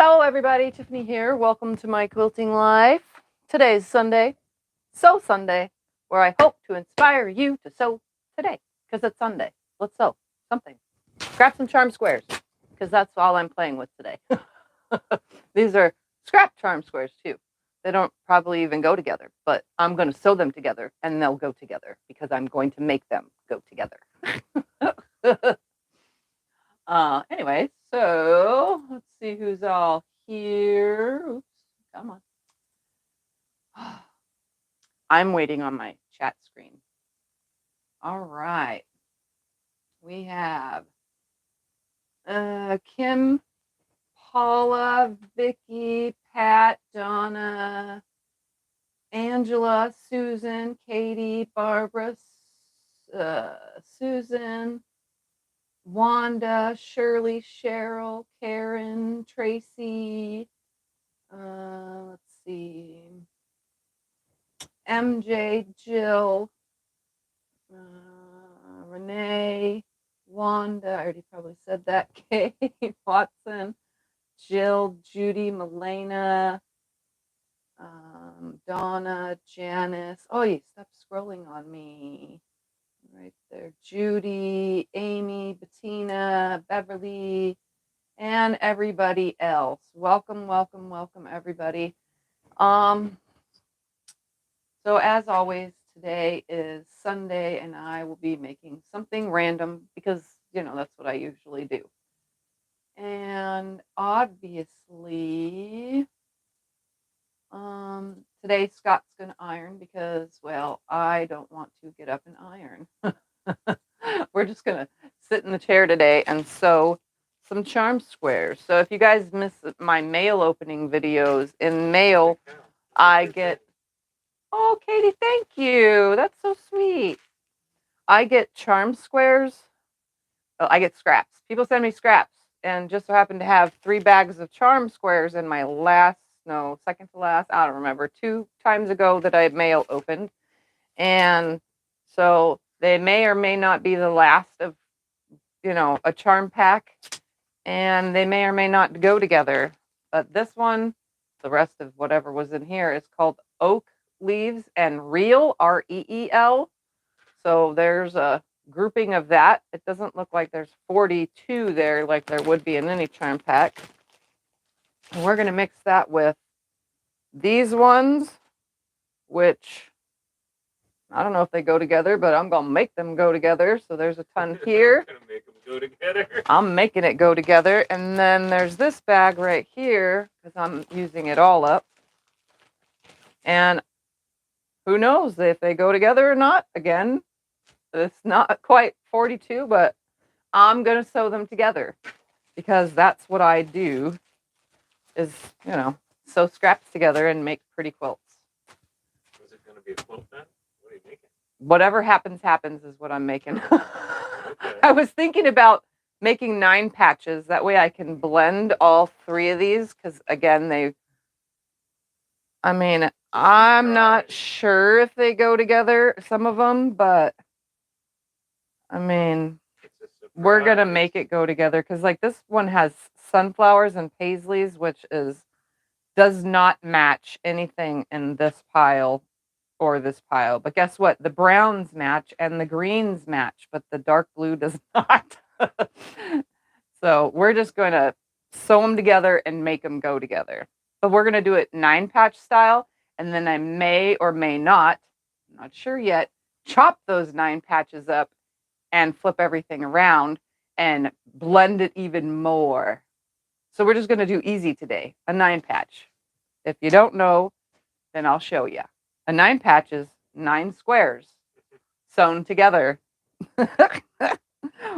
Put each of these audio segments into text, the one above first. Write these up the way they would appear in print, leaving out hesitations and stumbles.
Hello everybody, Tiffany here. Welcome to my quilting life. Today's Sunday, Sew Sunday, where I hope to inspire you to sew today, because it's Sunday. Let's sew something. Scrap some charm squares, because that's all I'm playing with today. These are scrap charm squares too. They don't probably even go together, but I'm going to sew them together and they'll go together because I'm going to make them go together. Anyway, so let's see who's all here. Oops, come on. I'm waiting on my chat screen. All right. We have Kim, Paula, Vicky, Pat, Donna, Angela, Susan, Katie, Barbara, Susan, Wanda, Shirley, Cheryl, Karen, Tracy, let's see, MJ, Jill, Renee, Wanda, I already probably said that, Kate, Watson, Jill, Judy, Milena, Donna, Janice. Oh, you stop scrolling on me. Right there. Judy, Amy, Bettina, Beverly, and everybody else. Welcome, welcome, welcome, everybody. So as always, today is Sunday, and I will be making something random because, you know, that's what I usually do. And obviously, today Scott's going to iron because, well, I don't want to get up and iron. We're just going to sit in the chair today and sew some charm squares. So if you guys miss my mail opening videos, in mail, I get, oh, Katie, thank you. That's so sweet. I get charm squares. Oh, I get scraps. People send me scraps, and just so happen to have 3 bags of charm squares in my second to last, I don't remember, 2 times ago that I mail opened. And so they may or may not be the last of, you know, a charm pack, and they may or may not go together. But this one, the rest of whatever was in here, is called Oak Leaves and Reel, R-E-E-L. So there's a grouping of that. It doesn't look like there's 42 there like there would be in any charm pack. And we're going to mix that with these ones, which I don't know if they go together, but I'm going to make them go together. So there's a ton here. I'm going to make them go together. I'm making it go together. And then there's this bag right here because I'm using it all up. And who knows if they go together or not. Again, it's not quite 42, but I'm going to sew them together because that's what I do is, you know, sew scraps together and make pretty quilts. Is it going to be a quilt then? What are you making? Whatever happens, happens is what I'm making. Okay. I was thinking about making 9 patches. That way I can blend all 3 of these because, again, I'm not sure if they go together, some of them, but I mean, we're going to make it go together because, like, this one has sunflowers and paisleys, which does not match anything in this pile or this pile. But guess what? The browns match and the greens match, but the dark blue does not. So we're just going to sew them together and make them go together. But we're going to do it 9-patch style, and then I may or may not, I'm not sure yet, chop those 9 patches up and flip everything around and blend it even more. So we're just going to do easy today, a 9-patch. If you don't know, then I'll show you. A 9-patch is 9 squares sewn together.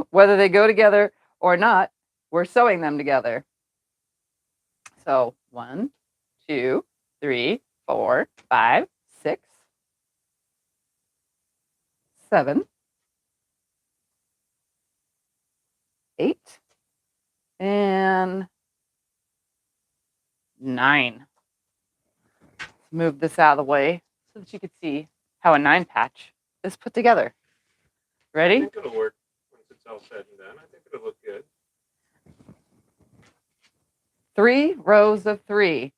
Whether they go together or not, we're sewing them together. So 1, 2, 3, 4, 5, 6, 7, 8, and 9. Let's move this out of the way so that you can see how a 9-patch is put together. Ready? I think it'll work once it's all said and done. I think it'll look good. 3 rows of 3.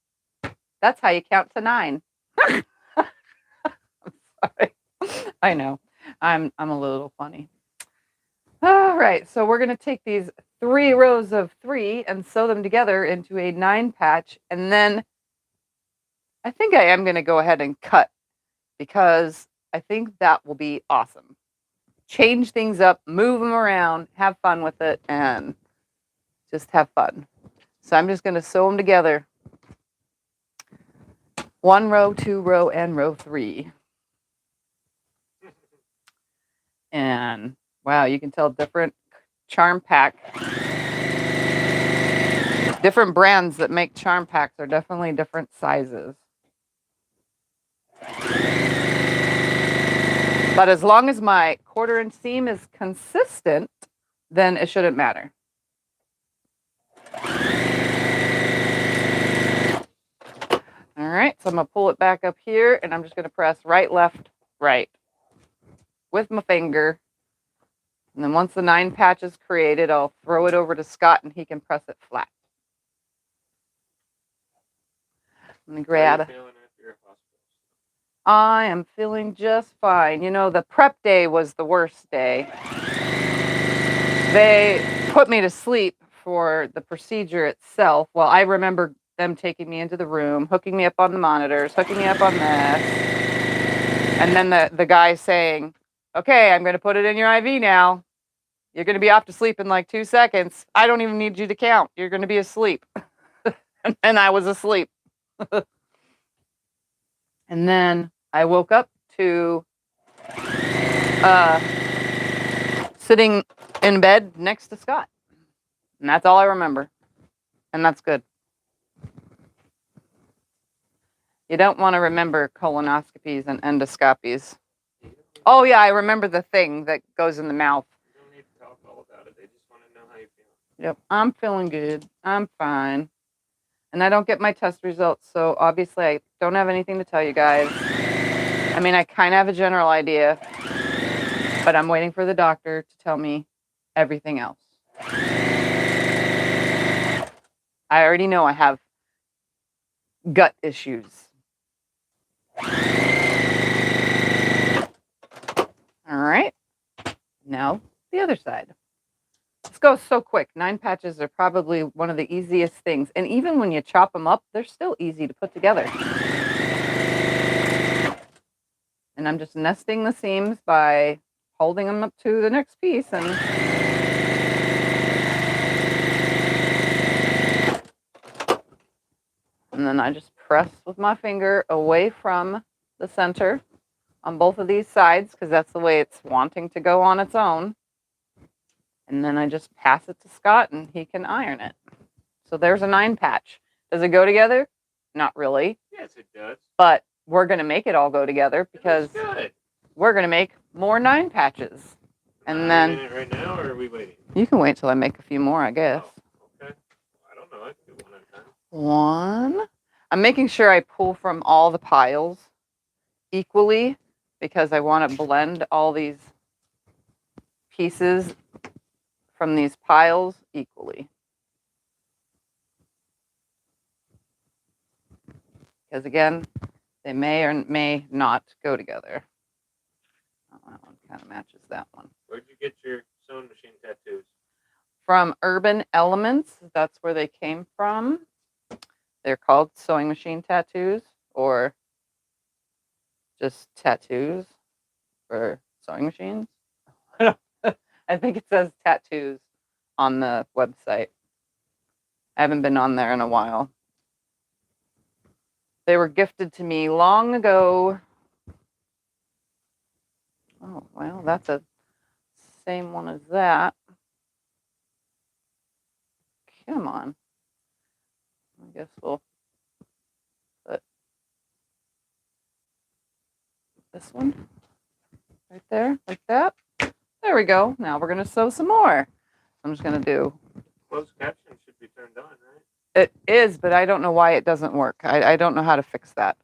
That's how you count to 9. I'm sorry. I know. I'm a little funny. All right, so we're going to take these 3 rows of 3 and sew them together into a 9 patch, and then I think I am going to go ahead and cut because I think that will be awesome. Change things up, move them around, have fun with it, and just have fun. So I'm just going to sew them together. 1 row, 2 row, and row 3. And wow, you can tell different charm pack. Different brands that make charm packs are definitely different sizes. But as long as my 1/4 inch seam is consistent, then it shouldn't matter. All right, so I'm going to pull it back up here, and I'm just going to press right, left, right with my finger. And then once the 9 patch is created, I'll throw it over to Scott, and he can press it flat. I'm going to grab it. I am feeling just fine. You know, the prep day was the worst day. They put me to sleep for the procedure itself. Well, I remember them taking me into the room, hooking me up on the monitors, hooking me up on this. And then the guy saying, okay, I'm going to put it in your IV now. You're going to be off to sleep in like 2 seconds. I don't even need you to count. You're going to be asleep. And I was asleep. And then I woke up to sitting in bed next to Scott. And that's all I remember. And that's good. You don't want to remember colonoscopies and endoscopies. Oh, yeah, I remember the thing that goes in the mouth. You don't need to talk all about it. They just want to know how you feel. Yep, I'm feeling good. I'm fine. And I don't get my test results, so obviously I don't have anything to tell you guys. I mean, I kind of have a general idea, but I'm waiting for the doctor to tell me everything else. I already know I have gut issues. All right. Now, the other side. This goes so quick. 9 patches are probably one of the easiest things. And even when you chop them up, they're still easy to put together. And I'm just nesting the seams by holding them up to the next piece. And then I just press with my finger away from the center on both of these sides, because that's the way it's wanting to go on its own. And then I just pass it to Scott, and he can iron it. So there's a 9 patch. Does it go together? Not really. Yes, it does. But we're going to make it all go together because good. We're going to make more 9 patches. And then Are we in it right now, or are we waiting? You can wait till I make a few more, I guess. Oh, okay. I don't know. I can do one at a time. 1. I'm making sure I pull from all the piles equally because I want to blend all these pieces from these piles equally. Because again, they may or may not go together. Oh, that one kind of matches that one. Where'd you get your sewing machine tattoos? From Urban Elements. That's where they came from. They're called sewing machine tattoos, or just tattoos for sewing machines. I think it says tattoos on the website. I haven't been on there in a while. They were gifted to me long ago. Oh, well, that's the same one as that. Come on. I guess we'll put this one right there, like that. There we go. Now we're going to sew some more. I'm just going to do... Closed caption should be turned on, right? It is, but I don't know why it doesn't work. I don't know how to fix that.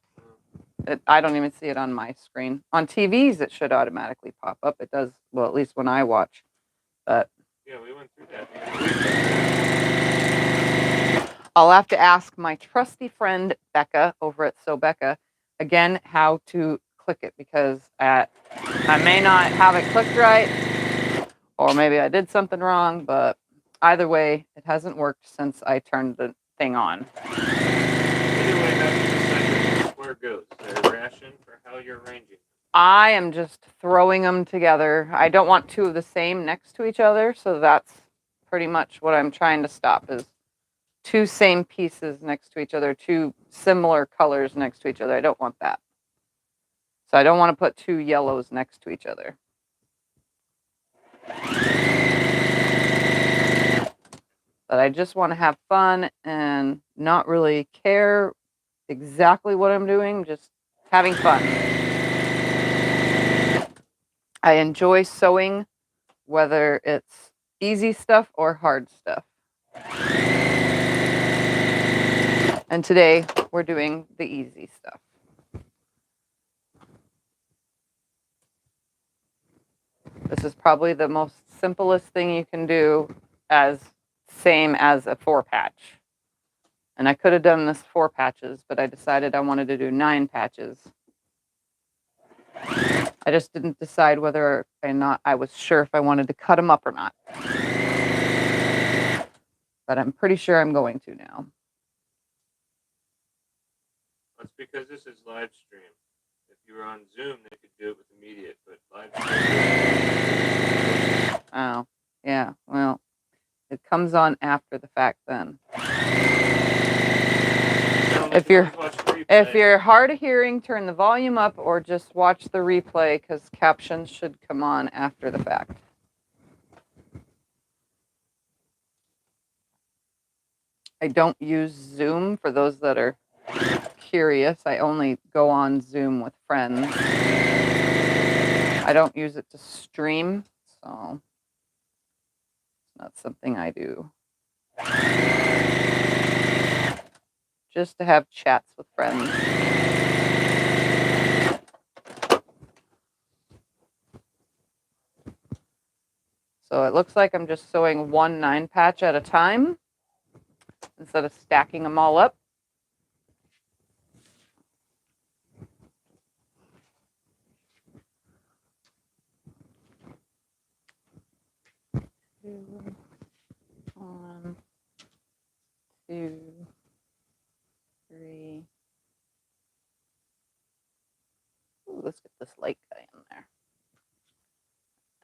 I don't even see it on my screen. On TVs, it should automatically pop up. It does, well, at least when I watch. But yeah, we went through that. I'll have to ask my trusty friend Becca over at Sew Becca again how to click it, because I may not have it clicked right, or maybe I did something wrong, but either way, it hasn't worked since I turned the thing on. Anyway, how do you decide where the square goes? Is there a ration for how you're arranging? I am just throwing them together. I don't want two of the same next to each other, so that's pretty much what I'm trying to stop, is two same pieces next to each other, two similar colors next to each other. I don't want that. So I don't want to put two yellows next to each other. But I just want to have fun and not really care exactly what I'm doing, just having fun. I enjoy sewing, whether it's easy stuff or hard stuff. And today we're doing the easy stuff. This is probably the most simplest thing you can do, as same as a 4-patch. And I could have done this 4 patches, but I decided I wanted to do 9 patches. I just didn't decide whether or not I was sure if I wanted to cut them up or not. But I'm pretty sure I'm going to now. That's because this is live stream. If you were on Zoom, they could do it with immediate, but live stream. Oh, yeah, well, it comes on after the fact then. If you're hard of hearing, turn the volume up or just watch the replay, because captions should come on after the fact. I don't use Zoom, for those that are curious. I only go on Zoom with friends. I don't use it to stream, so it's not something I do. Just to have chats with friends. So it looks like I'm just sewing one 9-patch at a time instead of stacking them all up. One, two, three. Ooh, let's get this light guy in there.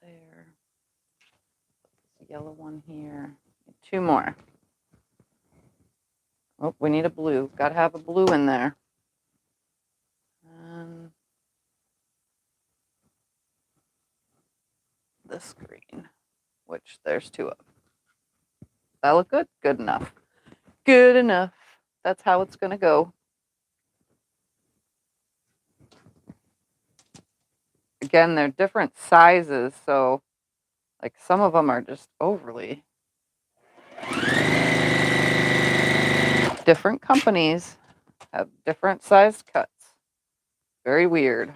There. This yellow one here. 2 more. Oh, we need a blue. Got to have a blue in there. And this green, which there's 2 of. That look good? Good enough. Good enough. That's how it's going to go. Again, they're different sizes, so like some of them are just overly. Different companies have different sized cuts. Very weird.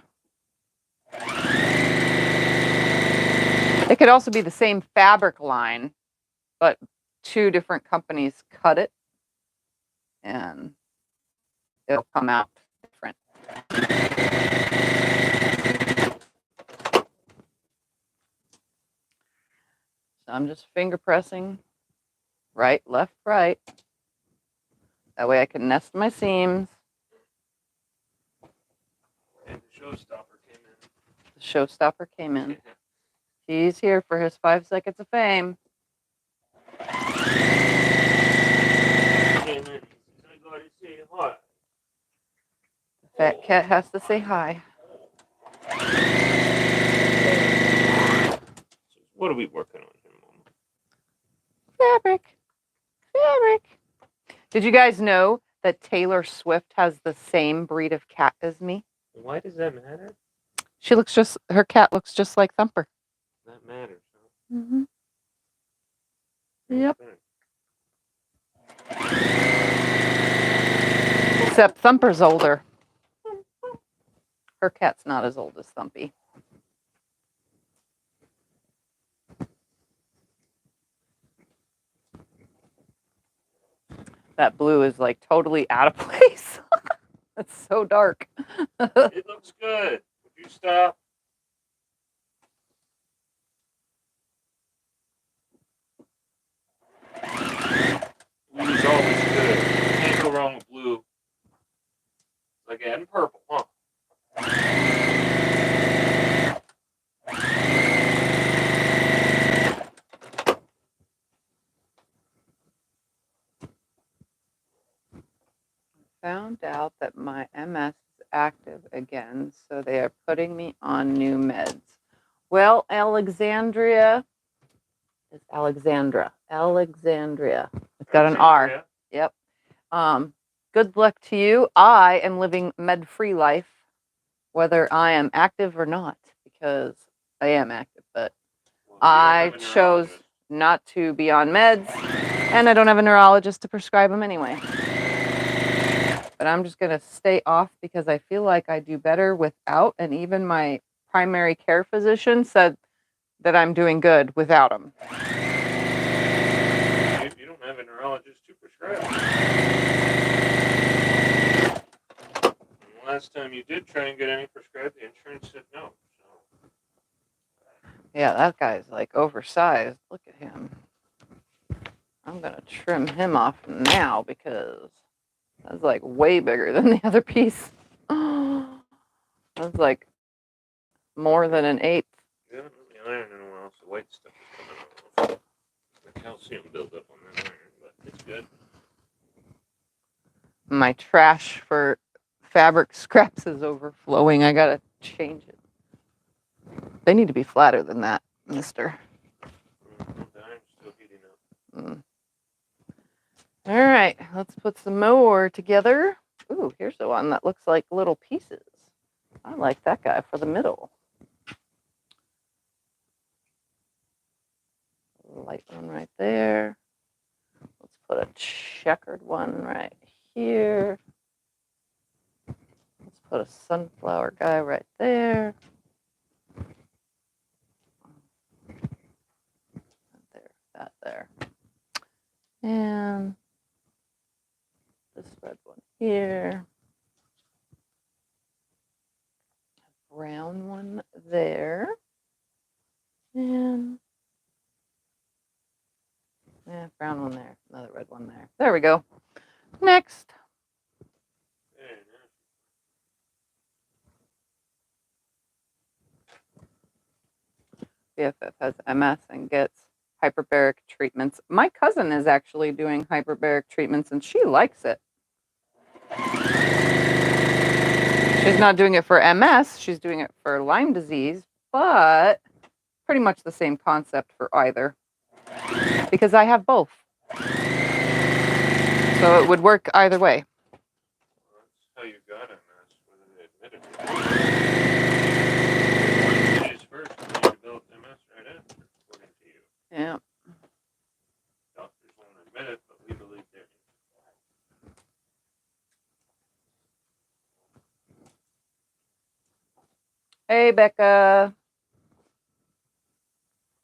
It could also be the same fabric line, but 2 different companies cut it, and it'll come out different. So I'm just finger pressing right, left, right. That way I can nest my seams. And the showstopper came in. The showstopper came in. He's here for his 5 seconds of fame. Came in. I gotta say hi. The fat cat has to say hi. What are we working on here, Mama? Fabric. Fabric. Did you guys know that Taylor Swift has the same breed of cat as me? Why does that matter? Her cat looks just like Thumper. That matters. Huh? Mm-hmm. Yep. Except Thumper's older. Her cat's not as old as Thumpy. That blue is like totally out of place. It's so dark. It looks good. Would you stop? Blue is always good. Can't go wrong with blue. Like adding purple, huh? Found out that my MS is active again, so they are putting me on new meds. Well, Alexandria is Alexandra. Alexandria. It's got an R. Yep. Good luck to you. I am living med-free life, whether I am active or not, because I am active, but I chose not to be on meds, and I don't have a neurologist to prescribe them anyway. But I'm just going to stay off because I feel like I do better without, and even my primary care physician said that I'm doing good without them. You don't have a neurologist to prescribe. The last time you did try and get any prescribed, the insurance said no. So. Yeah, that guy's like oversized. Look at him. I'm going to trim him off now because that's like way bigger than the other piece. That's like more than an eighth. You haven't really ironed in a while, so white stuff is coming off. The calcium buildup on that iron, but it's good. My trash for fabric scraps is overflowing. I gotta change it. They need to be flatter than that, mister. The iron's still heating up. All right, let's put some more together. Ooh, here's the one that looks like little pieces. I like that guy for the middle. Light one right there. Let's put a checkered one right here. Let's put a sunflower guy right there. There, that there. And this red one here. Brown one there. And yeah, brown one there. Another red one there. There we go. Next. BFF has MS and gets hyperbaric treatments. My cousin is actually doing hyperbaric treatments and she likes it. She's not doing it for MS, she's doing it for Lyme disease, but pretty much the same concept for either. Because I have both. So it would work either way. Well, that's how you got MS, whether they admit it. Lyme disease first, and then you developed MS right after, according to you. Yeah. Doctors won't admit it, but we believe they're. Hey, Becca.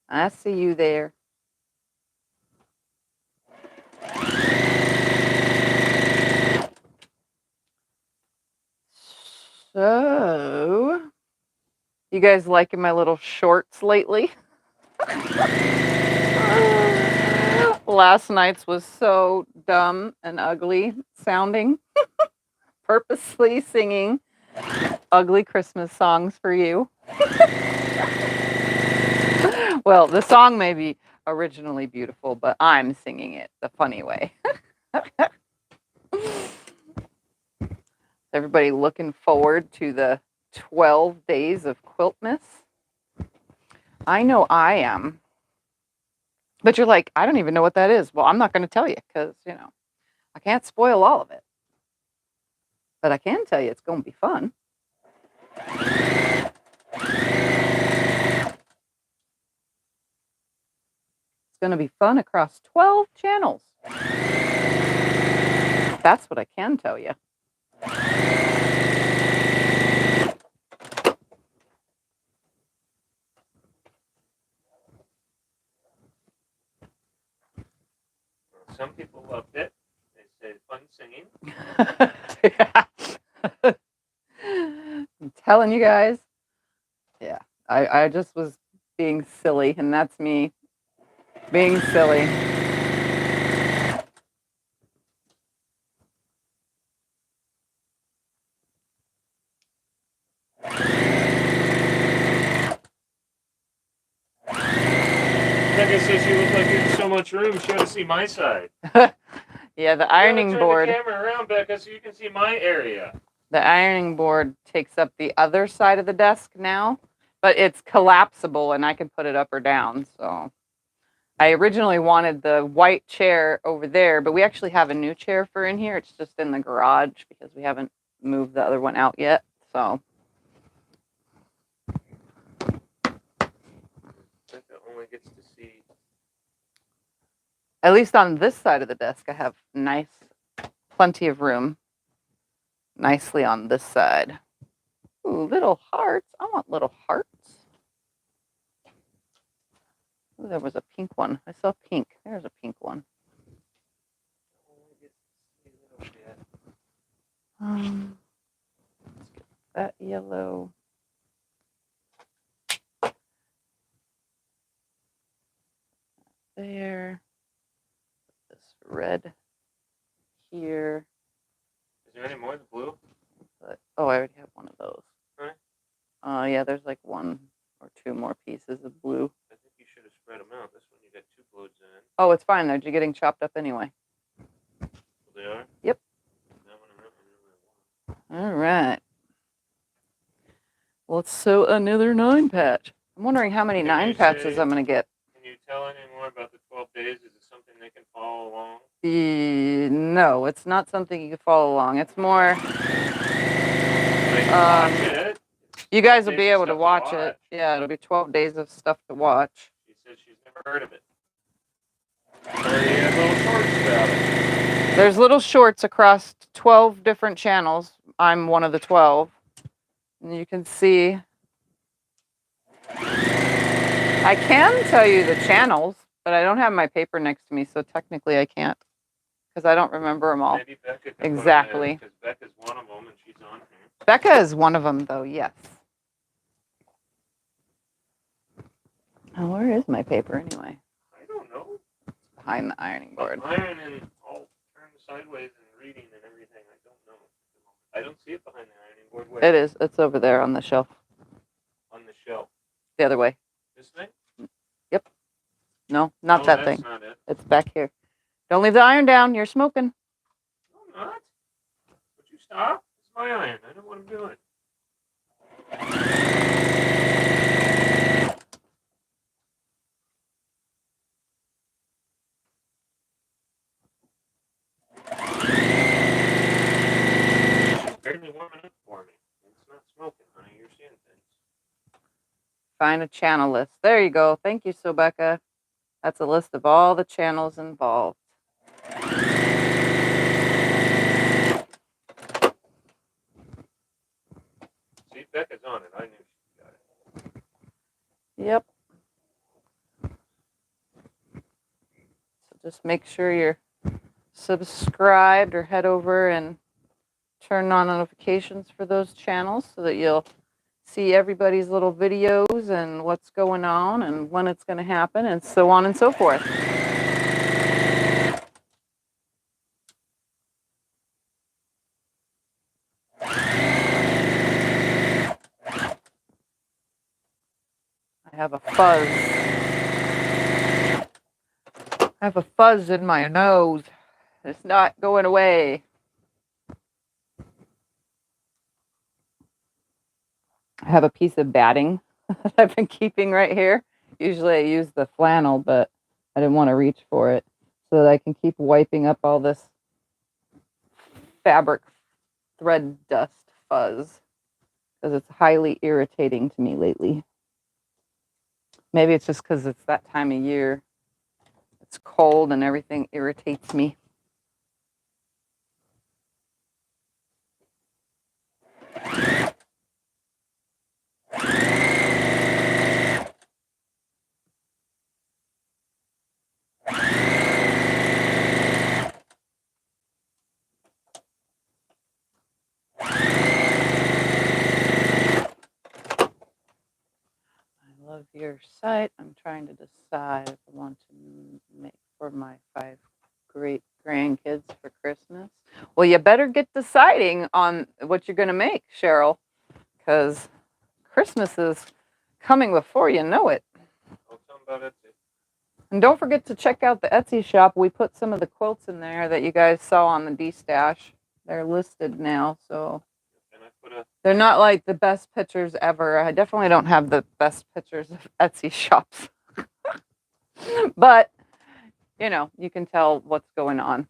I see you there. So, you guys liking my little shorts lately? Last night's was so dumb and ugly sounding. Purposely singing ugly Christmas songs for you. Well, the song may be originally beautiful, but I'm singing it the funny way. Everybody looking forward to the 12 days of Quiltmas? I know I am. But you're like, I don't even know what that is. Well, I'm not going to tell you because, I can't spoil all of it. But I can tell you it's going to be fun. It's going to be fun across 12 channels. That's what I can tell you. Some people loved it. They singing. Yeah. I'm telling you guys. Yeah. I just was being silly, and that's me being silly. Becca says she looked like there's so much room. She ought to see my side. Yeah, the You ironing gotta board. turn the camera around, Becca, so you can see my area. The ironing board takes up the other side of the desk now, but it's collapsible and I can put it up or down. So I originally wanted the white chair over there, but we actually have a new chair for in here. It's just in the garage because we haven't moved the other one out yet. So Becca only gets to see. at least on this side of the desk, I have plenty of room. Nicely on this side. Ooh, little hearts. I want little hearts. Ooh, there was a pink one. I saw pink. There's a pink one. Let's get that yellow. There. This red here. Is there any more of the blue? But, oh, I already have one of those. Really? Yeah, there's like one or two more pieces of blue. I think you should have spread them out. This one you got 2 blues in. Oh, it's fine. They're getting chopped up anyway. So they are? Yep. That one and that one. All right. Let's sew another 9-patch. I'm wondering how many 9 patches I'm going to get. Can you tell any more about the 12 days? Is it something they can follow along? No, it's not something you can follow along. It's more. They can watch it. You guys will be able to watch it. Yeah, it'll be 12 days of stuff to watch. She says she's never heard of it. They have little shorts about it. There's little shorts across 12 different channels. I'm one of the 12. And you can see. I can tell you the channels, but I don't have my paper next to me, so technically I can't. Because I don't remember them all. Maybe Becca can exactly. Because Becca's one of them and she's on here. Becca is one of them, though, yes. Oh, where is my paper anyway? I don't know. It's behind the ironing board. Ironing all turned sideways and reading and everything. I don't know. I don't see it behind the ironing board. Where? It is. It's over there on the shelf. On the shelf. The other way. This thing? Yep. No, not that thing. Not it. It's back here. Don't leave the iron down. You're smoking. No, I'm not. Would you stop? It's my iron. I know what I'm doing. Barely warming up for me. It's not smoking, honey. You're seeing things. Find a channel list. There you go. Thank you, Sobecca. That's a list of all the channels involved. See, Becca's on it. I knew she got it. Yep. So just make sure you're subscribed or head over and turn on notifications for those channels so that you'll see everybody's little videos and what's going on and when it's going to happen and so on and so forth. I have a fuzz. I have a fuzz in my nose. It's not going away. I have a piece of batting that I've been keeping right here. Usually I use the flannel, but I didn't want to reach for it so that I can keep wiping up all this fabric thread dust fuzz because it's highly irritating to me lately. Maybe it's just because it's that time of year. It's cold and everything irritates me. of your site. I'm trying to decide if I want to make for my 5 great grandkids for Christmas. Well, you better get deciding on what you're going to make, Cheryl, because Christmas is coming before you know it. I'll tell them about Etsy. And don't forget to check out the Etsy shop. We put some of the quilts in there that you guys saw on the D-Stash. They're listed now, so And I put a they're not like the best pictures ever. I definitely don't have the best pictures of Etsy shops. But, you know, you can tell what's going on.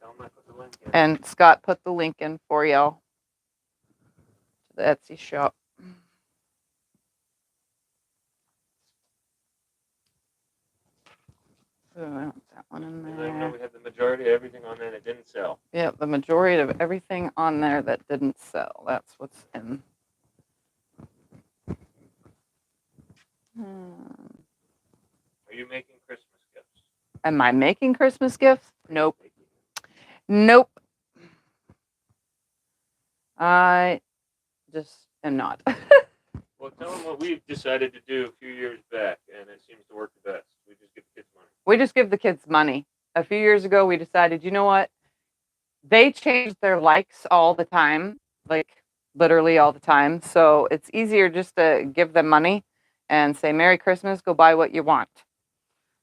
tell them I put the link in. And Scott put the link in for y'all to the Etsy shop. Oh, I don't that one in And I know there. we had the majority of everything on there that didn't sell. Yeah, the majority of everything on there that didn't sell. That's what's in. Are you making Christmas gifts? Am I making Christmas gifts? Nope. Nope. I just am not. Well, tell them what we've decided to do a few years back, and it seems to work the best. We just give the kids money. We just give the kids money. A few years ago, we decided, you know what? They change their likes all the time, like literally all the time. So it's easier just to give them money and say, Merry Christmas, go buy what you want.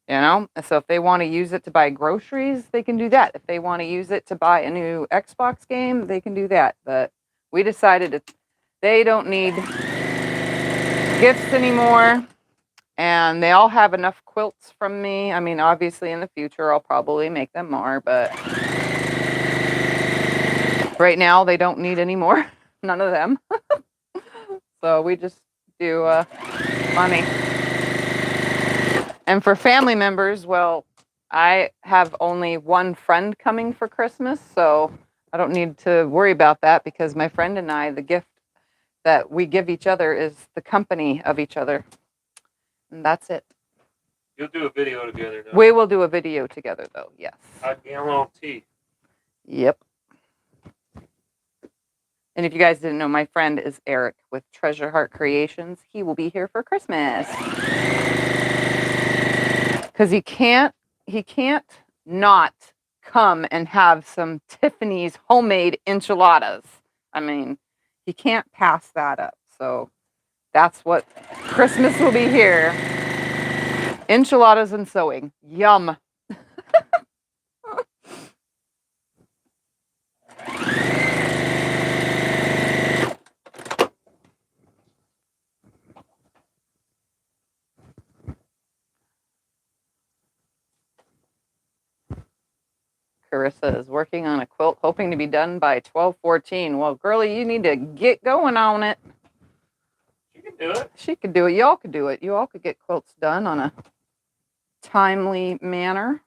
You know? So if they want to use it to buy groceries, they can do that. If they want to use it to buy a new Xbox game, they can do that. But we decided they don't need gifts anymore. And they all have enough quilts from me. I mean, obviously in the future, I'll probably make them more, but right now they don't need any more. None of them. So we just do money. And for family members, well, I have only one friend coming for Christmas, so I don't need to worry about that because my friend and I, the gift that we give each other is the company of each other. And that's it. You'll do a video together, though. We will do a video together, though, yes. I guarantee. Yep. And if you guys didn't know, my friend is Eric with Treasure Heart Creations. He will be here for Christmas. Because he can't not come and have some Tiffany's homemade enchiladas. I mean, he can't pass that up. So that's what Christmas will be here. Enchiladas and sewing. Yum. Carissa is working on a quilt, hoping to be done by 12:14. Well, girlie, you need to get going on it. She can do it. She could do it. Y'all could do it. You all could get quilts done on a timely manner.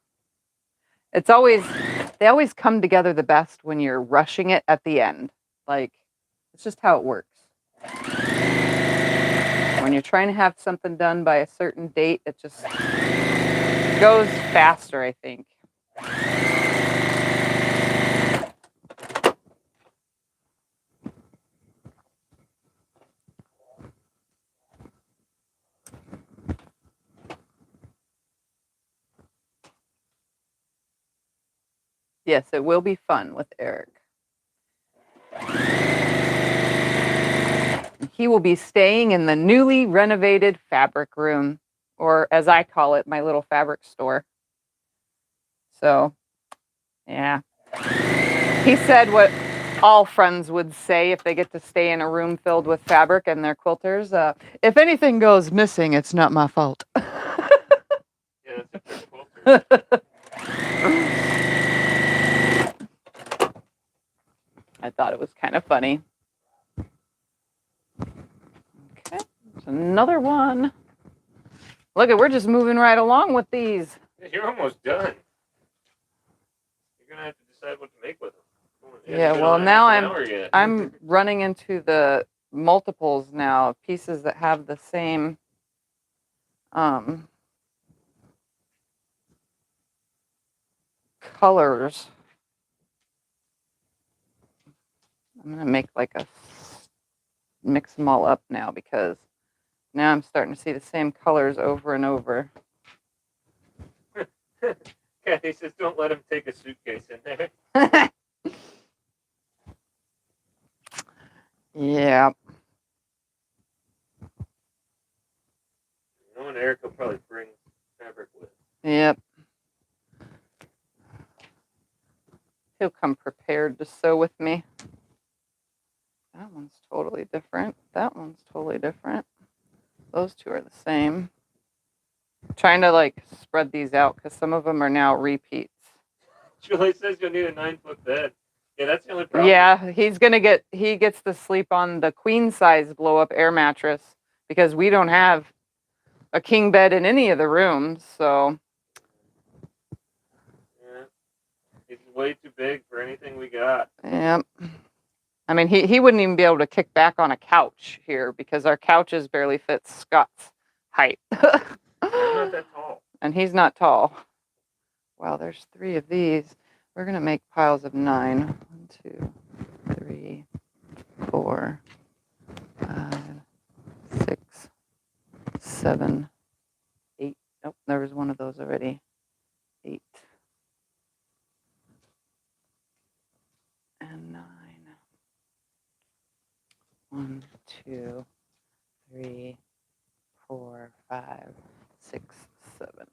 They always come together the best when you're rushing it at the end. Like, it's just how it works. When you're trying to have something done by a certain date, it just goes faster, I think. Yes, it will be fun with Eric. He will be staying in the newly renovated fabric room, or as I call it, my little fabric store. So, yeah. He said what all friends would say if they get to stay in a room filled with fabric and their quilters. If anything goes missing, it's not my fault. Yeah, that's a good quilter. I thought it was kind of funny. Okay, there's another one. Look, we're just moving right along with these. Yeah, you're almost done. You're gonna have to decide what to make with them. Yeah, well, now I'm running into the multiples now, pieces that have the same colors. I'm gonna make like mix them all up now because Now I'm starting to see the same colors over and over. Kathy says, don't let him take a suitcase in there. Yeah. No one Eric will probably bring fabric with. Yep. He'll come prepared to sew with me. That one's totally different. That one's totally different. Those two are the same. I'm trying to like spread these out because some of them are now repeats. Julie says you'll need a 9-foot bed. Yeah, that's the only problem. Yeah, he gets to sleep on the queen size blow up air mattress because we don't have a king bed in any of the rooms, so. Yeah. It's way too big for anything we got. Yep. I mean, he wouldn't even be able to kick back on a couch here because our couches barely fit Scott's height. I'm not that tall. And he's not tall. Wow, there's 3 of these. We're going to make piles of 9. 1, 2, 3, 4, 5, 6, 7, 8. Oh, there was one of those already. 8. And 9. 1, 2, 3, 4, 5, 6, 7,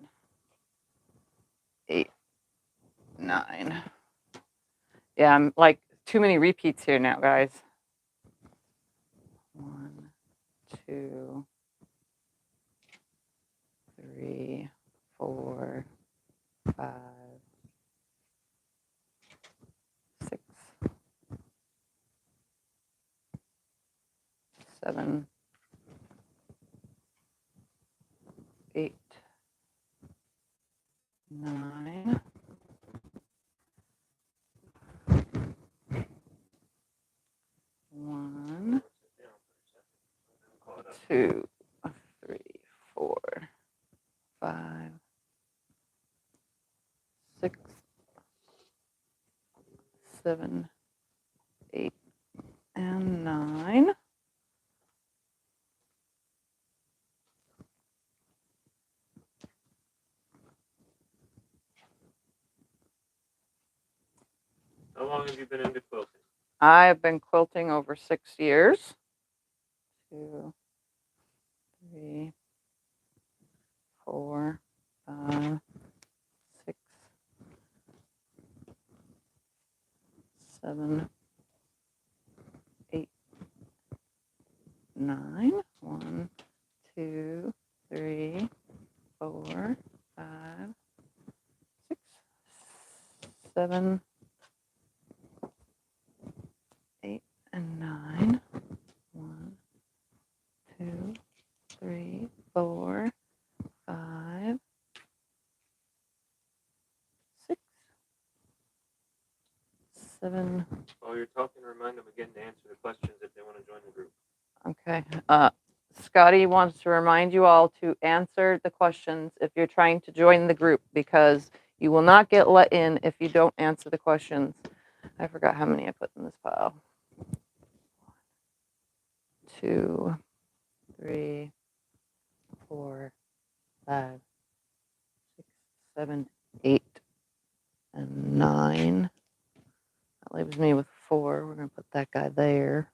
8, 9. Yeah, I'm like too many repeats here now, guys. 1, 2, 3, 4, 5, 6, 7, 8, 9. 1, 2, 3, 4, 5, 6, 7, 8, and 9. How long have you been into quilting? I've been quilting over 6 years. 2, 3, 4, 5, 6, 7, 8, 9. 1, 2, 3, 4, 5, 6, 7, 8, and 9. 1, 2, 3, 4, 5, 6, 7. While you're talking, remind them again to answer the questions if they want to join the group. Okay. Scotty wants to remind you all to answer the questions if you're trying to join the group because you will not get let in if you don't answer the questions. I forgot how many I put in this pile. 2, 3, 4, 5, 6, 7, 8, and 9. That leaves me with 4. We're going to put that guy there.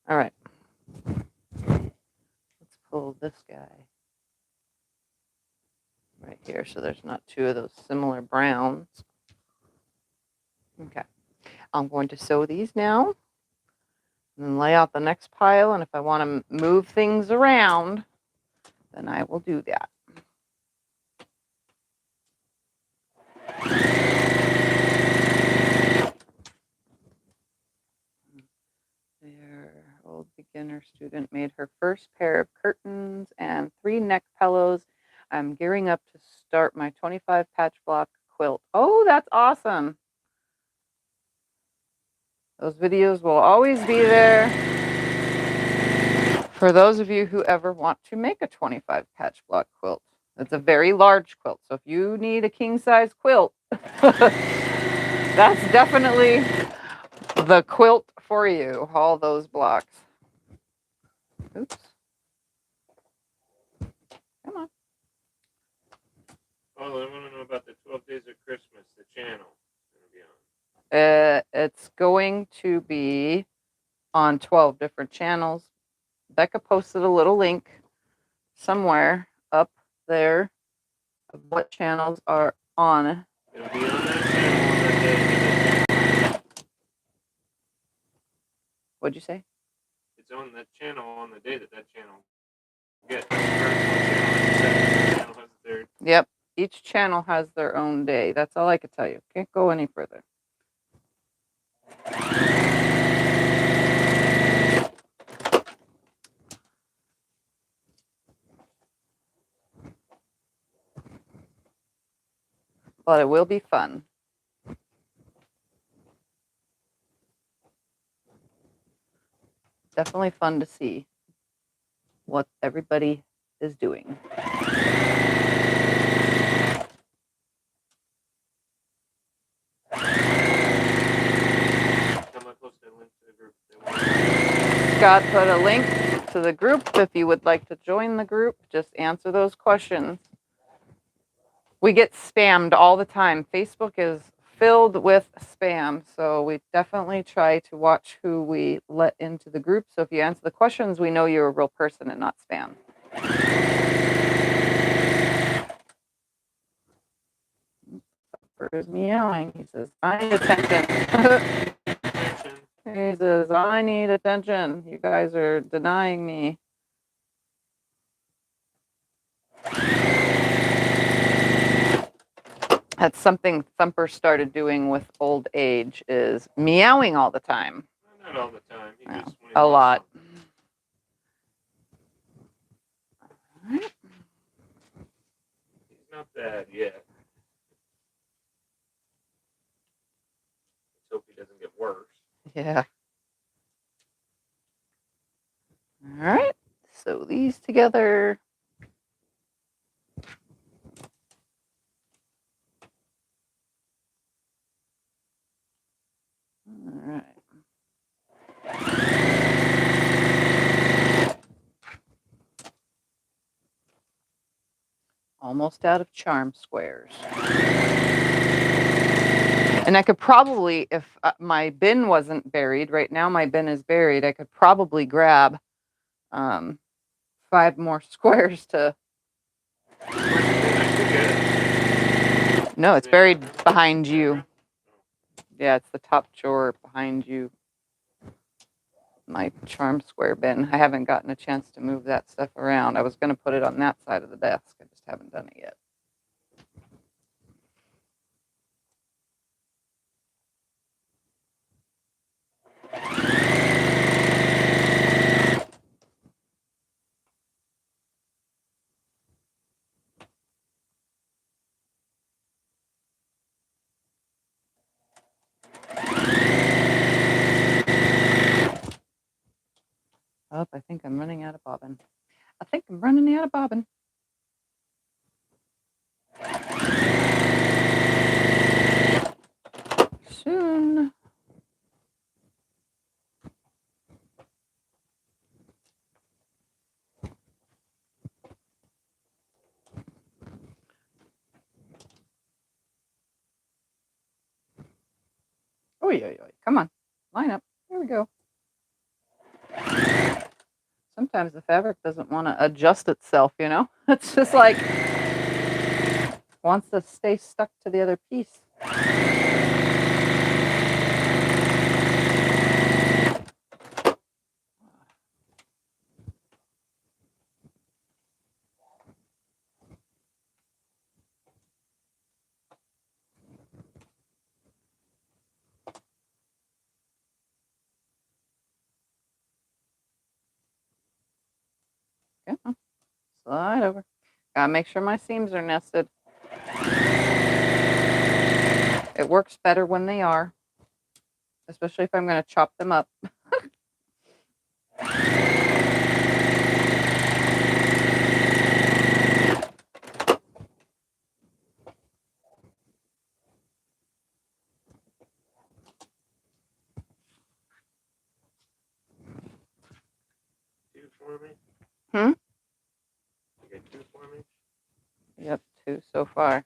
All right. Let's pull this guy right here so there's not 2 of those similar browns. Okay. I'm going to sew these now and then lay out the next pile. And if I want to move things around, then I will do that. Their old beginner student made her first pair of curtains and 3 neck pillows. I'm gearing up to start my 25 patch block quilt. Oh, that's awesome. Those videos will always be there for those of you who ever want to make a 25 patch block quilt. It's a very large quilt. So if you need a king size quilt, that's definitely the quilt for you, all those blocks. Oops. Come on. Oh, I want to know about the 12 Days of Christmas, the channel it's going to be on. It's going to be on 12 different channels. Becca posted a little link somewhere up there of what channels are on. It'll be on that channel on that day. What'd you say? It's on that channel on the day that channel gets. The channel has the third. Yep. Each channel has their own day. That's all I could tell you. Can't go any further. But it will be fun. Definitely fun to see what everybody is doing. Scott put a link to the group. If you would like to join the group, just answer those questions. We get spammed all the time. Facebook is filled with spam, so we definitely try to watch who we let into the group. So if you answer the questions, we know you're a real person and not spam. Is meowing. He says, I need attention. He says, I need attention. You guys are denying me. That's something Thumper started doing with old age, is meowing all the time. Not all the time. He just, when he A lot. He's not bad yet. Let's hope he doesn't get worse. Yeah. All right. Sew these together. All right. Almost out of charm squares. And I could probably, if my bin wasn't buried, right now my bin is buried, I could probably grab 5 more squares to... No, it's buried behind you. Yeah, it's the top drawer behind you. My charm square bin. I haven't gotten a chance to move that stuff around. I was going to put it on that side of the desk. I just haven't done it yet. Oh, I think I'm running out of bobbin. I think I'm running out of bobbin. Soon. Oh, yeah. Come on. Line up. Here we go. Sometimes the fabric doesn't want to adjust itself, you know? It's just like, wants to stay stuck to the other piece. Come on. Slide over. Gotta make sure my seams are nested. It works better when they are, especially if I'm going to chop them up. for me? Hmm? You get 2 for me? Yep, 2 so far.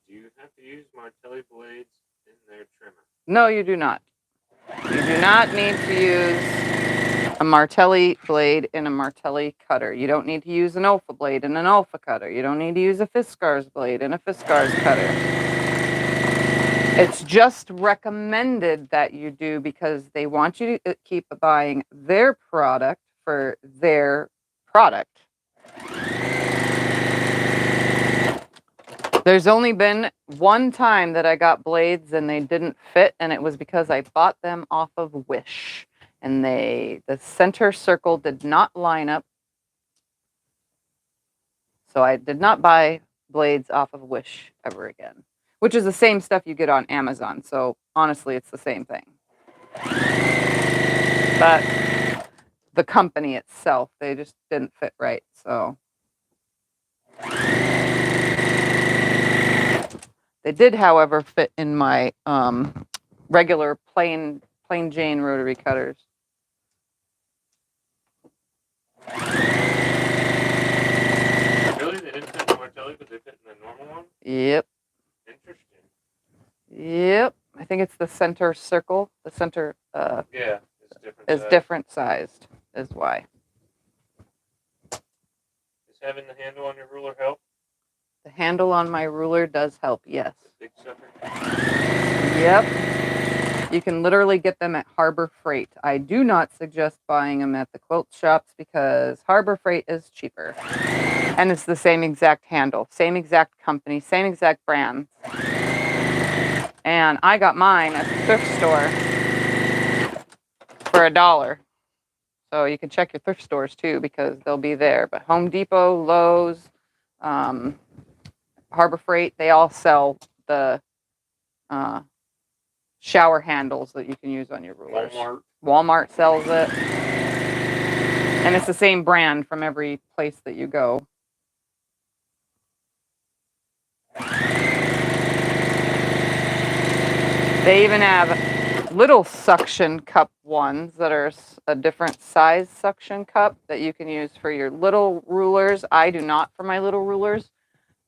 Do you have to use Martelli blades in their trimmer? No, you do not. You do not need to use a Martelli blade in a Martelli cutter. You don't need to use an Alpha blade in an Alpha cutter. You don't need to use a Fiskars blade in a Fiskars cutter. It's just recommended that you do because they want you to keep buying their product for their product. There's only been one time that I got blades and they didn't fit, and it was because I bought them off of Wish. And the center circle did not line up. So I did not buy blades off of Wish ever again, which is the same stuff you get on Amazon. So honestly, it's the same thing. But the company itself, they just didn't fit right. So they did, however, fit in my regular plain Jane rotary cutters. Really? They didn't fit in the Martelli, but they fit in the normal one? Yep. Interesting. Yep. I think it's the center circle. The center Yeah, it's different. is different sized, is why. Does having the handle on your ruler help? The handle on my ruler does help, yes. The big sucker? Yep. You can literally get them at Harbor Freight. I do not suggest buying them at the quilt shops because Harbor Freight is cheaper. And it's the same exact handle, same exact company, same exact brand. And I got mine at the thrift store for $1. So you can check your thrift stores too because they'll be there. But Home Depot, Lowe's, Harbor Freight, they all sell the shower handles that you can use on your rulers. Walmart sells it. And it's the same brand from every place that you go. They even have little suction cup ones that are a different size suction cup that you can use for your little rulers. I do not for my little rulers,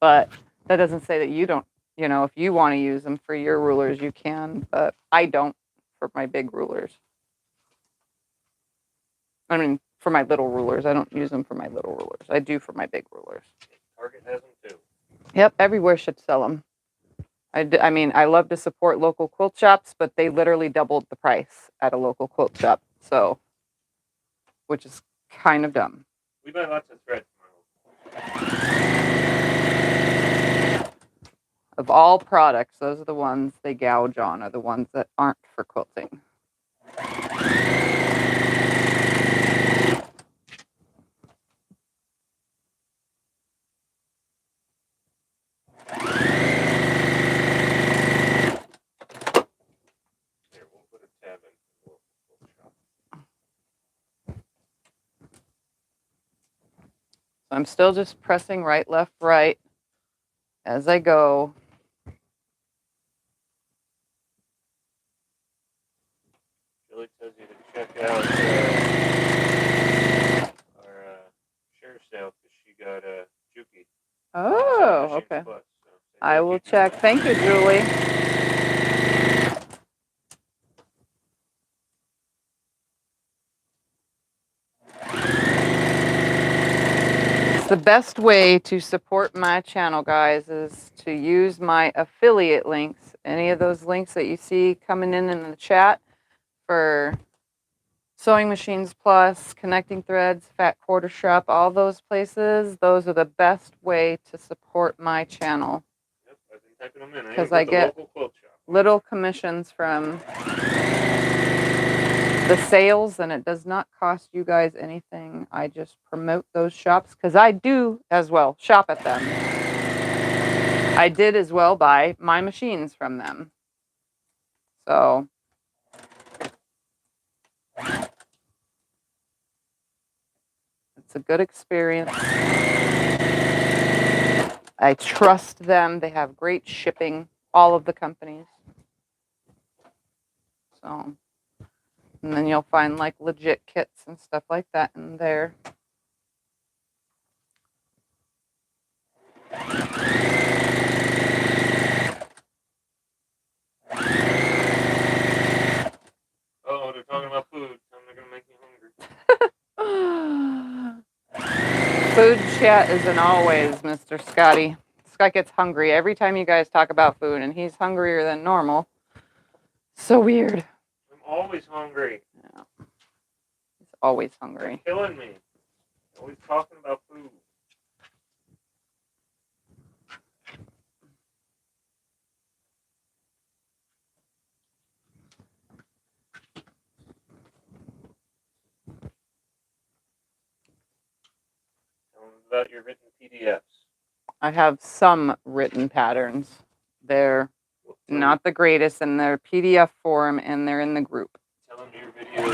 but that doesn't say that you don't, you know, if you want to use them for your rulers, you can, but I don't for my big rulers. I mean, for my little rulers. I don't use them for my little rulers. I do for my big rulers. Target has them too. Yep, everywhere should sell them. I mean, I love to support local quilt shops, but they literally doubled the price at a local quilt shop. So, which is kind of dumb. We buy lots of thread from our local. Of all products, those are the ones they gouge on, are the ones that aren't for quilting. I'm still just pressing right, left, right as I go. Julie tells you to check out our share sale because she got a Juki. Oh, okay. Plus, so I will check. Thank you, Julie. The best way to support my channel, guys, is to use my affiliate links. Any of those links that you see coming in the chat for Sewing Machines Plus, Connecting Threads, Fat Quarter Shop, all those places, those are the best way to support my channel. Yep, I've been typing them in. Because I get little commissions from the sales, and it does not cost you guys anything. I just promote those shops because I do as well shop at them. I did as well buy my machines from them. So It's a good experience. I trust them. They have great shipping, all of the companies. So, and then you'll find like legit kits and stuff like that in there. Oh, they're talking about food. I'm going to make you hungry. Food chat isn't always, Mr. Scotty. Scott gets hungry every time you guys talk about food, and he's hungrier than normal. So weird. I'm always hungry. Yeah. He's always hungry. You're killing me. Always talking about food. Tell them about your written PDFs. I have some written patterns. They're not the greatest, and they're PDF form, and they're in the group. Tell them your videos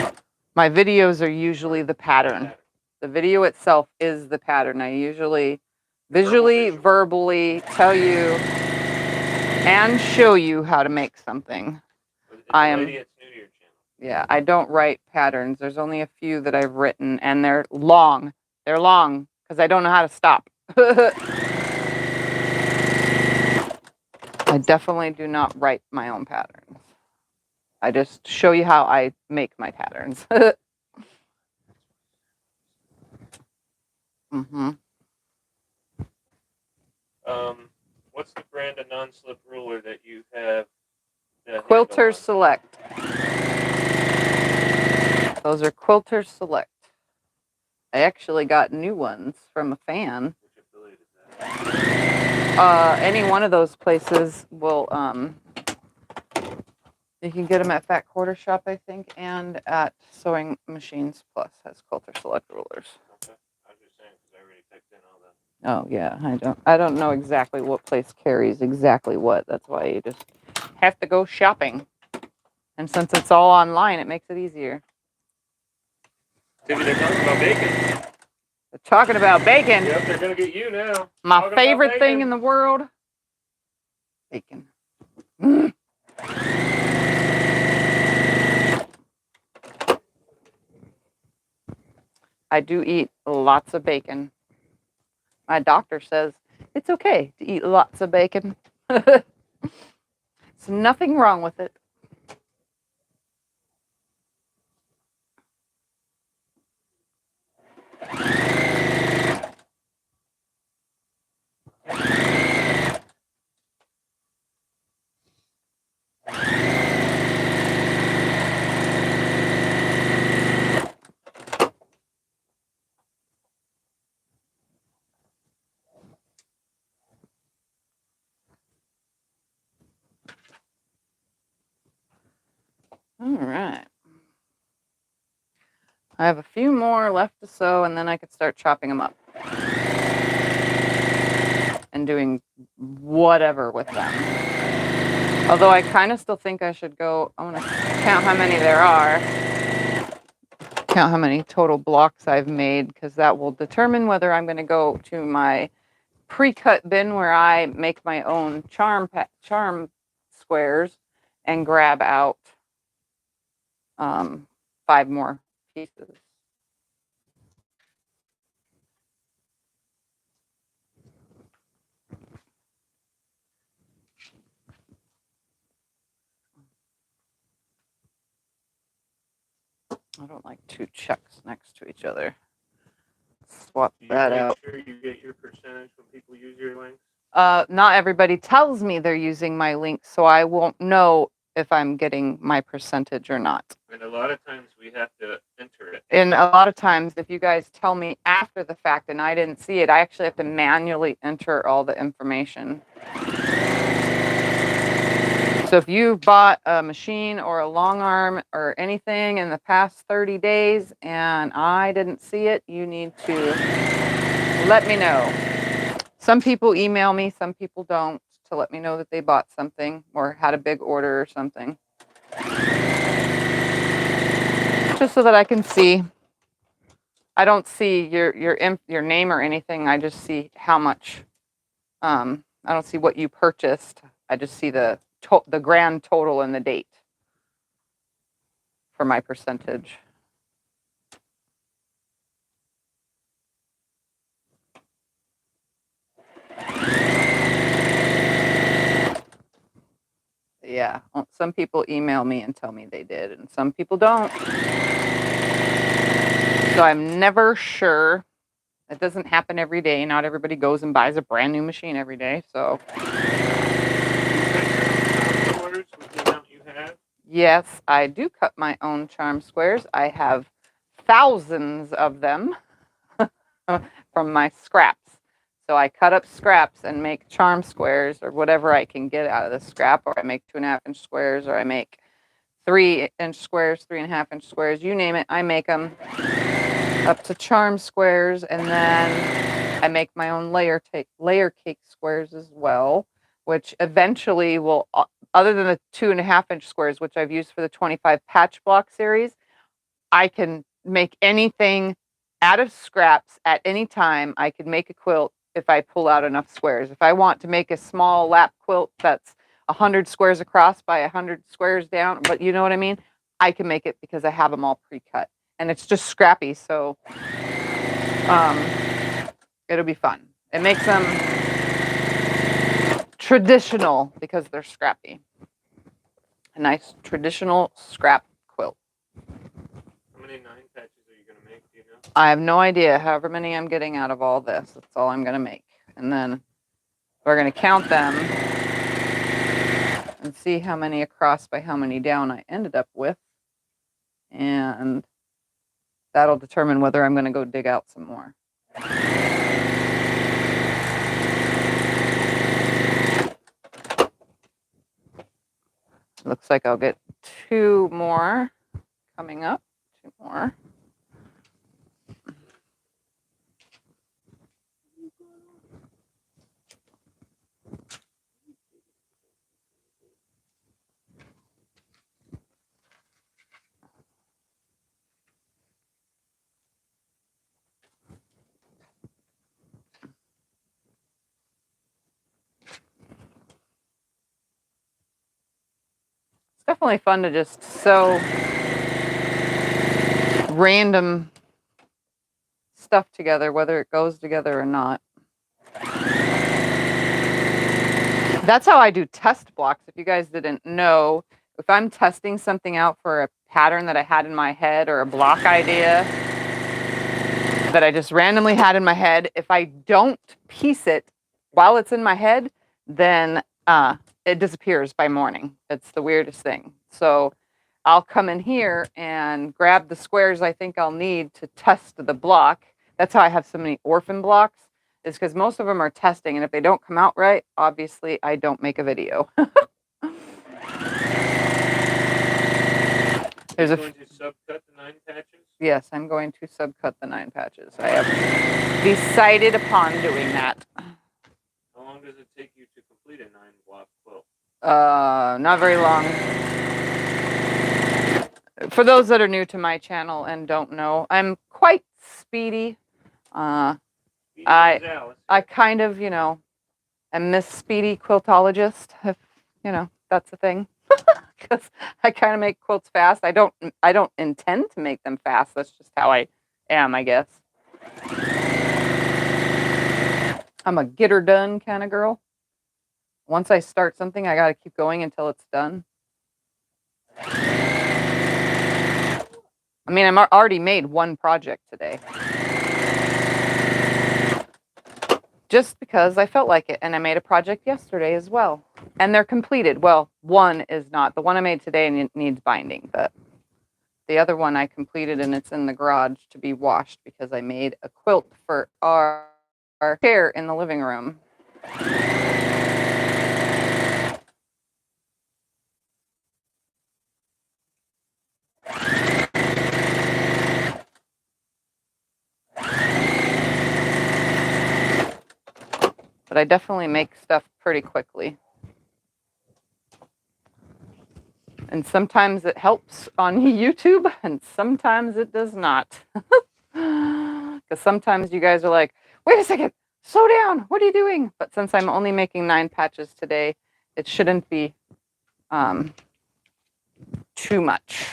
are... My videos are usually the pattern. The video itself is the pattern. I usually visually, verbally tell you and show you how to make something. I am... Yeah, I don't write patterns. There's only a few that I've written, and they're long. They're long because I don't know how to stop. I definitely do not write my own patterns. I just show you how I make my patterns. Mm-hmm. What's the brand of non-slip ruler that you have? Quilter Select. Those are Quilter Select. I actually got new ones from a fan. Which affiliate is that? Any one of those places will, you can get them at Fat Quarter Shop, I think, and at SewingMachinesPlus has Quilter Select rulers. Okay. I was just saying because I already picked in all that. Oh yeah, I don't know exactly what place carries exactly what. That's why you just have to go shopping. And since it's all online, it makes it easier. Tiffany, they're talking about bacon. They're talking about bacon. Yep, they're gonna get you now. My favorite thing in the world. Bacon. I do eat lots of bacon. My doctor says it's okay to eat lots of bacon. There's nothing wrong with it. All right. I have a few more left to sew, and then I could start chopping them up and doing whatever with them. Although I kind of still think I should go, I want to count how many there are, count how many total blocks I've made, because that will determine whether I'm going to go to my pre-cut bin where I make my own charm squares and grab out 5 more pieces. I don't like 2 checks next to each other. Swap that out. Sure you get your percentage when people use your links? Not everybody tells me they're using my link, so I won't know if I'm getting my percentage or not. And a lot of times we have to enter it. And a lot of times, if you guys tell me after the fact and I didn't see it, I actually have to manually enter all the information. So if you bought a machine or a long arm or anything in the past 30 days and I didn't see it, you need to let me know. Some people email me, some people don't, to let me know that they bought something or had a big order or something. Just so that I can see. I don't see your name or anything. I just see how much. I don't see what you purchased. I just see the grand total and the date for my percentage. Yeah, some people email me and tell me they did, and some people don't. So I'm never sure. It doesn't happen every day. Not everybody goes and buys a brand new machine every day. So yes, I do cut my own charm squares. I have thousands of them from my scraps. So I cut up scraps and make charm squares or whatever I can get out of the scrap, or I make 2.5-inch squares, or I make 3-inch squares, 3.5-inch squares, you name it, I make them up to charm squares. And then I make my own layer cake squares as well, which eventually will, other than the 2.5-inch squares, which I've used for the 25 patch block series, I can make anything out of scraps at any time. I could make a quilt if I pull out enough squares. If I want to make a small lap quilt that's 100 squares across by 100 squares down, but you know what I mean? I can make it because I have them all pre-cut. And it's just scrappy, so it'll be fun. It makes them traditional because they're scrappy. A nice traditional scrap quilt. How many 9 patches are you going to make? Do you know? I have no idea. However many I'm getting out of all this, that's all I'm going to make. And then we're going to count them and see how many across by how many down I ended up with. And that'll determine whether I'm going to go dig out some more. Looks like I'll get 2 more coming up. 2 more. It's definitely fun to just sew random stuff together, whether it goes together or not. That's how I do test blocks. If you guys didn't know, if I'm testing something out for a pattern that I had in my head or a block idea that I just randomly had in my head, if I don't piece it while it's in my head, then it disappears by morning. It's the weirdest thing. So I'll come in here and grab the squares I think I'll need to test the block. That's how I have so many orphan blocks, is because most of them are testing, and if they don't come out right, obviously I don't make a video. Are you going to subcut the 9 patches? Yes, I'm going to subcut the 9 patches. I have decided upon doing that. How long does it take you to complete a 9-block quilt? Not very long. For those that are new to my channel and don't know, I'm quite speedy. I kind of, am Miss Speedy Quiltologist, if, that's a thing. Because I kind of make quilts fast. I don't intend to make them fast. That's just how I am, I guess. I'm a get her done kind of girl. Once I start something, I got to keep going until it's done. I mean, I'm already made 1 project today. Just because I felt like it. And I made a project yesterday as well. And they're completed. Well, one is not. The one I made today needs binding. But the other one I completed, and it's in the garage to be washed because I made a quilt for our chair in the living room. But I definitely make stuff pretty quickly. And sometimes it helps on YouTube, and sometimes it does not. because sometimes you guys are like, wait a second, slow down, what are you doing? But since I'm only making 9 patches today, it shouldn't be too much.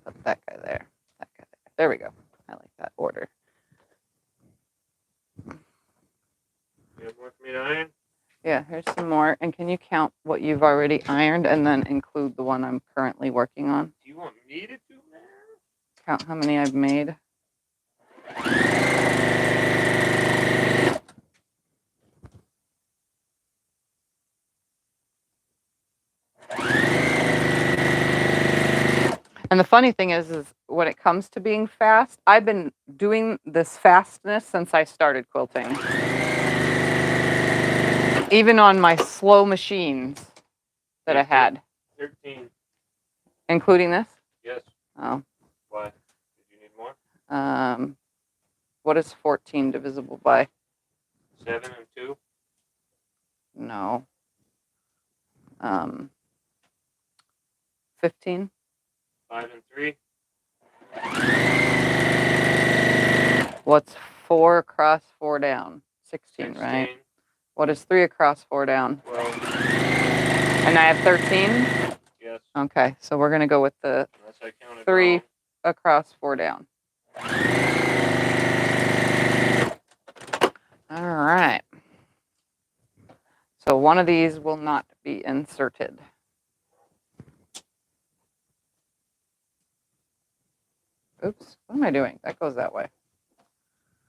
Put that guy there, that guy there. There we go. I like that order. You have more for me to iron? Yeah, here's some more. And can you count what you've already ironed and then include the one I'm currently working on? Do you want me to do that? Count how many I've made. And the funny thing is when it comes to being fast, I've been doing this fastness since I started quilting. Even on my slow machines that I had. 13. Including this? Yes. Oh. Why? Did you need more? What is 14 divisible by? 7 and 2? No. 15? 5 and 3? What's 4 across 4 down? 16, right? What is 3 across 4 down? 12. And I have 13? Yes. Okay, so we're going to go with the Unless I counted 3 wrong. across 4 down. All right. So one of these will not be inserted. Oops, what am I doing? That goes that way.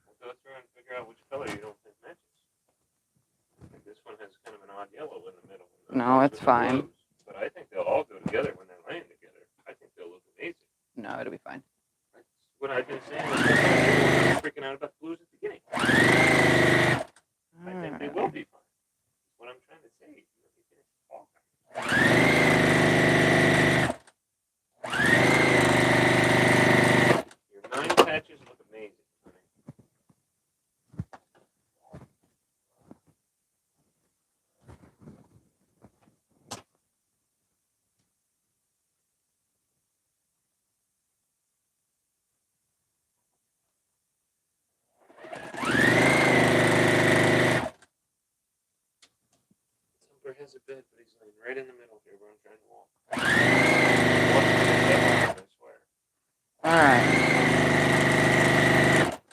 We'll go through and figure out which color you don't think matches. I think this one has kind of an odd yellow in the middle. No, it's fine. Blues, but I think they'll all go together when they're laying together. I think they'll look amazing. No, it'll be fine. That's what I've been saying. Everyone was freaking out about the blues at the beginning. I think they will be fine. That's what I'm trying to say. Your 9 patches look amazing, honey. Thumper has a bed, but he's laying right in the middle here where I'm trying to walk. All right.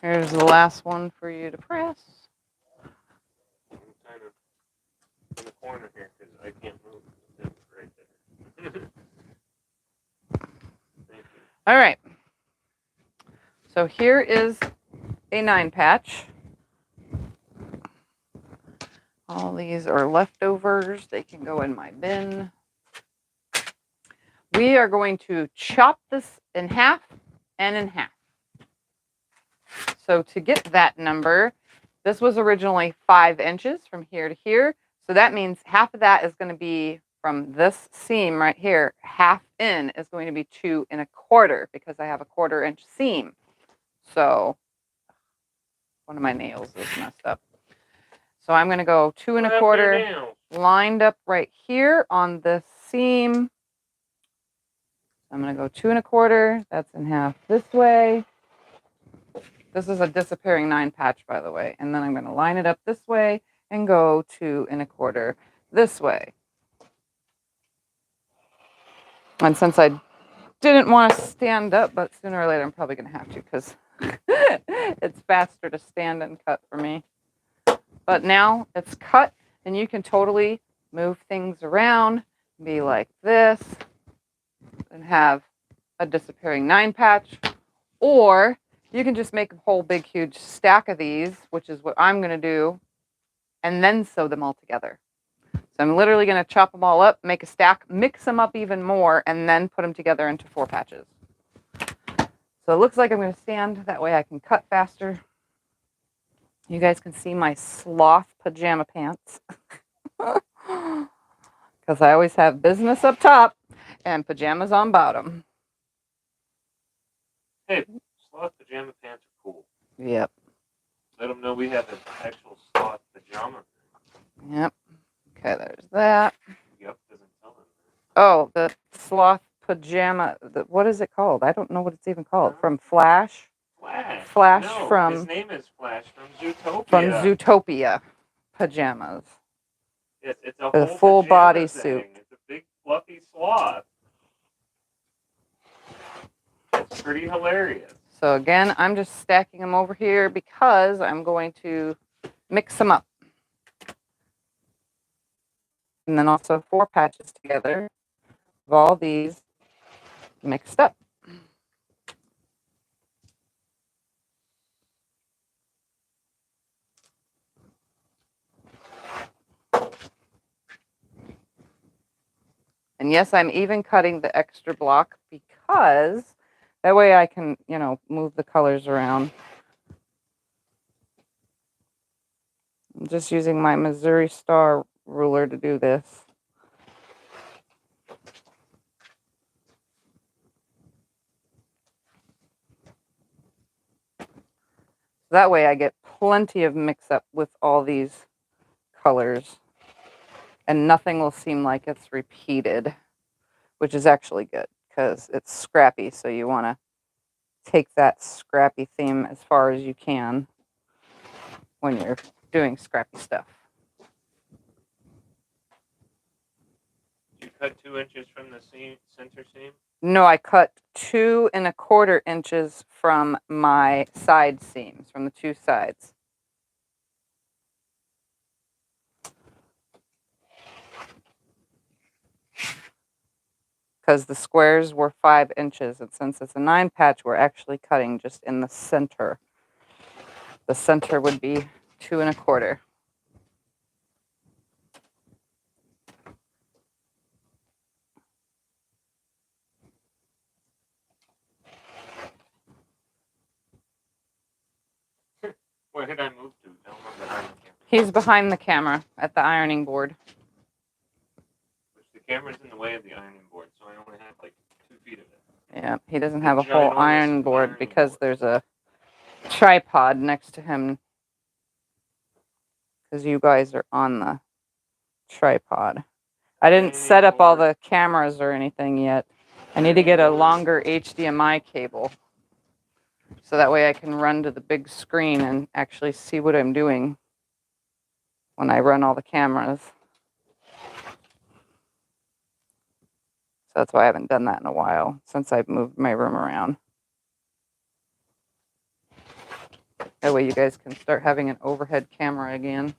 Here's the last one for you to press. I'm kind of in the corner here because I can't move. It's right there. Thank you. All right. So here is a 9 patch. All these are leftovers. They can go in my bin. We are going to chop this in half and in half. So to get that number, this was originally 5 inches from here to here. So that means half of that is going to be from this seam right here. Half in is going to be 2 1/4 because I have a 1/4 inch seam. So one of my nails is messed up. So I'm going to go 2 1/4 lined up right here on this seam. I'm going to go 2 1/4. That's in half this way. This is a disappearing 9 patch, by the way. And then I'm going to line it up this way and go 2 1/4 this way. And since I didn't want to stand up, but sooner or later I'm probably going to have to because it's faster to stand and cut for me. But now it's cut and you can totally move things around, be like this, and have a disappearing 9 patch. Or you can just make a whole big huge stack of these, which is what I'm going to do, and then sew them all together. So I'm literally going to chop them all up, make a stack, mix them up even more, and then put them together into 4 patches. So it looks like I'm going to stand. That way I can cut faster. You guys can see my sloth pajama pants. Because I always have business up top and pajamas on bottom. Hey, sloth pajama pants are cool. Yep. Let them know we have an actual sloth pajama. Yep. Okay, there's that. Yep, doesn't tell them. Oh, the sloth pajama. What is it called? I don't know what it's even called. No. From Flash. Flash. No, His from name is Flash from Zootopia. Zootopia pajamas. Yes, it's a A whole full pajama body thing. suit. It's a big fluffy sloth. It's pretty hilarious. So again, I'm just stacking them over here because I'm going to mix them up. And then also 4 patches together of all these mixed up. And yes, I'm even cutting the extra block because that way I can, you know, move the colors around. I'm just using my Missouri Star ruler to do this. That way I get plenty of mix up with all these colors and nothing will seem like it's repeated, which is actually good because it's scrappy. So you want to take that scrappy theme as far as you can when you're doing scrappy stuff. You cut 2 inches from the center seam? No, I cut 2 1/4 inches from my side seams, from the 2 sides. Because the squares were 5 inches, and since it's a 9 patch, we're actually cutting just in the center. The center would be 2 1/4. Where did I move to? Tell him I'm behind the camera. He's behind the camera at the ironing board. Which the camera's in the way of the ironing board, so I only have like 2 feet of it. Yeah, he doesn't The have a whole ginormous iron board ironing because board. there's a tripod next to him. Because you guys are on the tripod. I didn't set up all the cameras or anything yet. I need to get a longer HDMI cable. So that way I can run to the big screen and actually see what I'm doing when I run all the cameras. So that's why I haven't done that in a while, since I've moved my room around. That way you guys can start having an overhead camera again.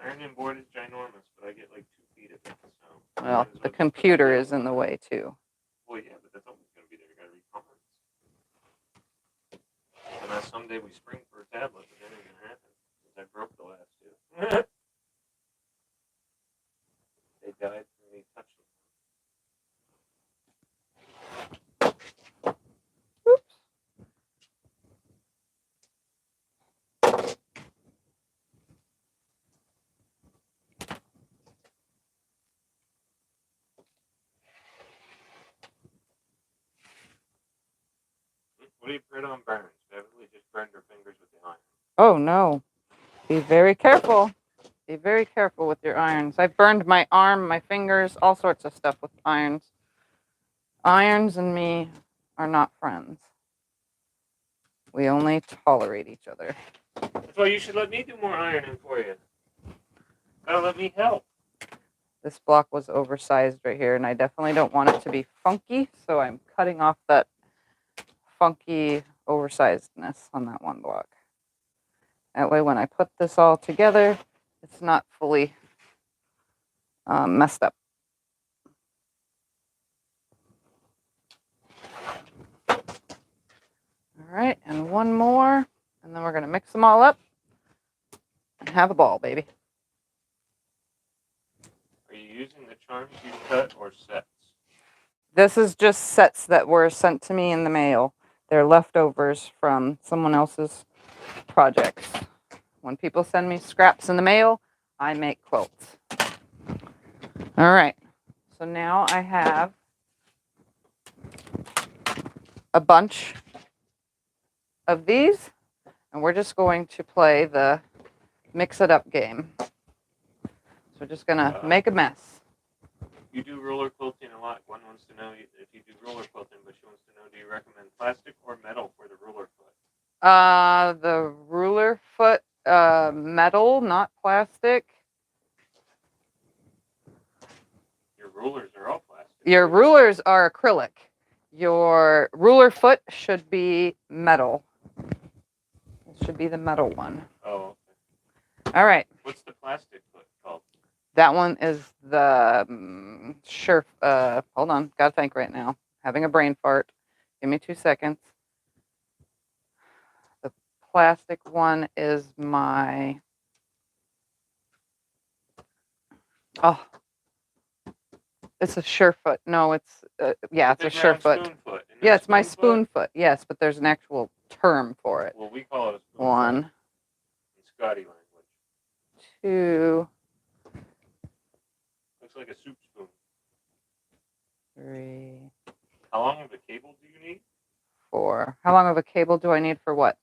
Ironing board is ginormous, but I get like 2 feet of it. So Well, the computer is in the way too. Well, yeah, but that's always going to be there. You got to read comments. Unless someday we spring for a tablet, but that ain't going to happen. Because I broke the last 2. They died from me touching them. Oops. What do you put on burns? Beverly just burned her fingers with the iron. Oh no. Be very careful. Be very careful with your irons. I've burned my arm, my fingers, all sorts of stuff with irons. Irons and me are not friends. We only tolerate each other. That's why you should let me do more ironing for you. Gotta let me help. This block was oversized right here, and I definitely don't want it to be funky, so I'm cutting off that funky oversizedness on that one block. That way when I put this all together, it's not fully messed up. All right, and one more, and then we're going to mix them all up and have a ball, baby. Are you using the charms you cut or sets? This is just sets that were sent to me in the mail. They're leftovers from someone else's projects. When people send me scraps in the mail, I make quilts. All right, so now I have a bunch of these, and we're just going to play the mix it up game. So we're just gonna make a mess. You do roller quilting a lot. One wants to know if you do roller quilting, but she wants to know, do you recommend plastic or metal for the ruler foot? The ruler foot, metal, not plastic. Your rulers are all plastic. Your rulers are acrylic. Your ruler foot should be metal. It should be the metal one. Oh, okay. All right. What's the plastic foot called? That one is the sure. Hold on. Gotta think right now. Having a brain fart. Give me 2 seconds. The plastic one is my. Oh, it's a Surefoot. No, it's yeah, it's a Surefoot. Yeah, it's my spoon foot. Yes, but there's an actual term for it. Well, we call it a spoon 1, in Scotty language. 2. Looks like a soup spoon. 3. How long of a cable do you need? 4. How long of a cable do I need for what?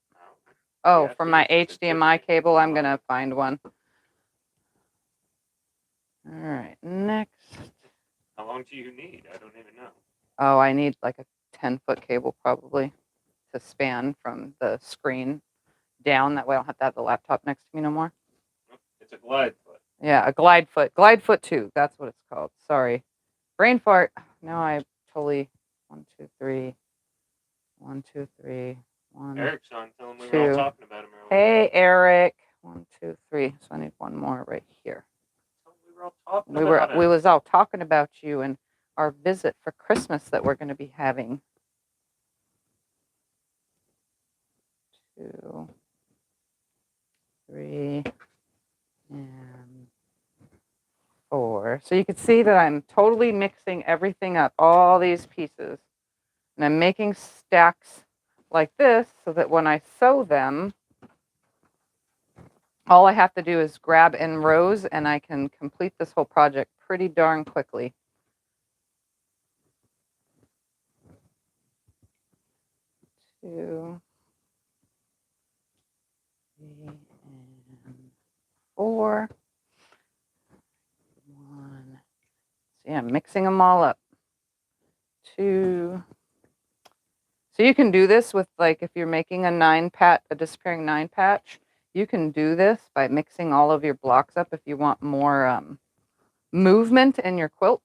Oh, Yeah, for my HDMI cable, I'm gonna find one. All right, next. How long do you need? I don't even know. Oh, I need like a 10-foot cable probably to span from the screen down. That way I don't have to have the laptop next to me no more. It's a glide foot. Yeah, a glide foot. Glide foot 2. That's what it's called. Sorry. Brain fart. Now I totally 1, 2, 3. 1, 2, 3. 1. Eric's on. Tell him we were all talking about him earlier. Hey, Eric. 1, 2, 3. So I need one more right here. We were all talking about we was all talking about you and our visit for Christmas that we're going to be having. 2, 3, and 4. So you can see that I'm totally mixing everything up, all these pieces. And I'm making stacks like this so that when I sew them, all I have to do is grab in rows and I can complete this whole project pretty darn quickly. 2, 3, and 4. 1. So yeah, I'm mixing them all up. 2. So you can do this with, like, if you're making a disappearing 9 patch, you can do this by mixing all of your blocks up if you want more movement in your quilt.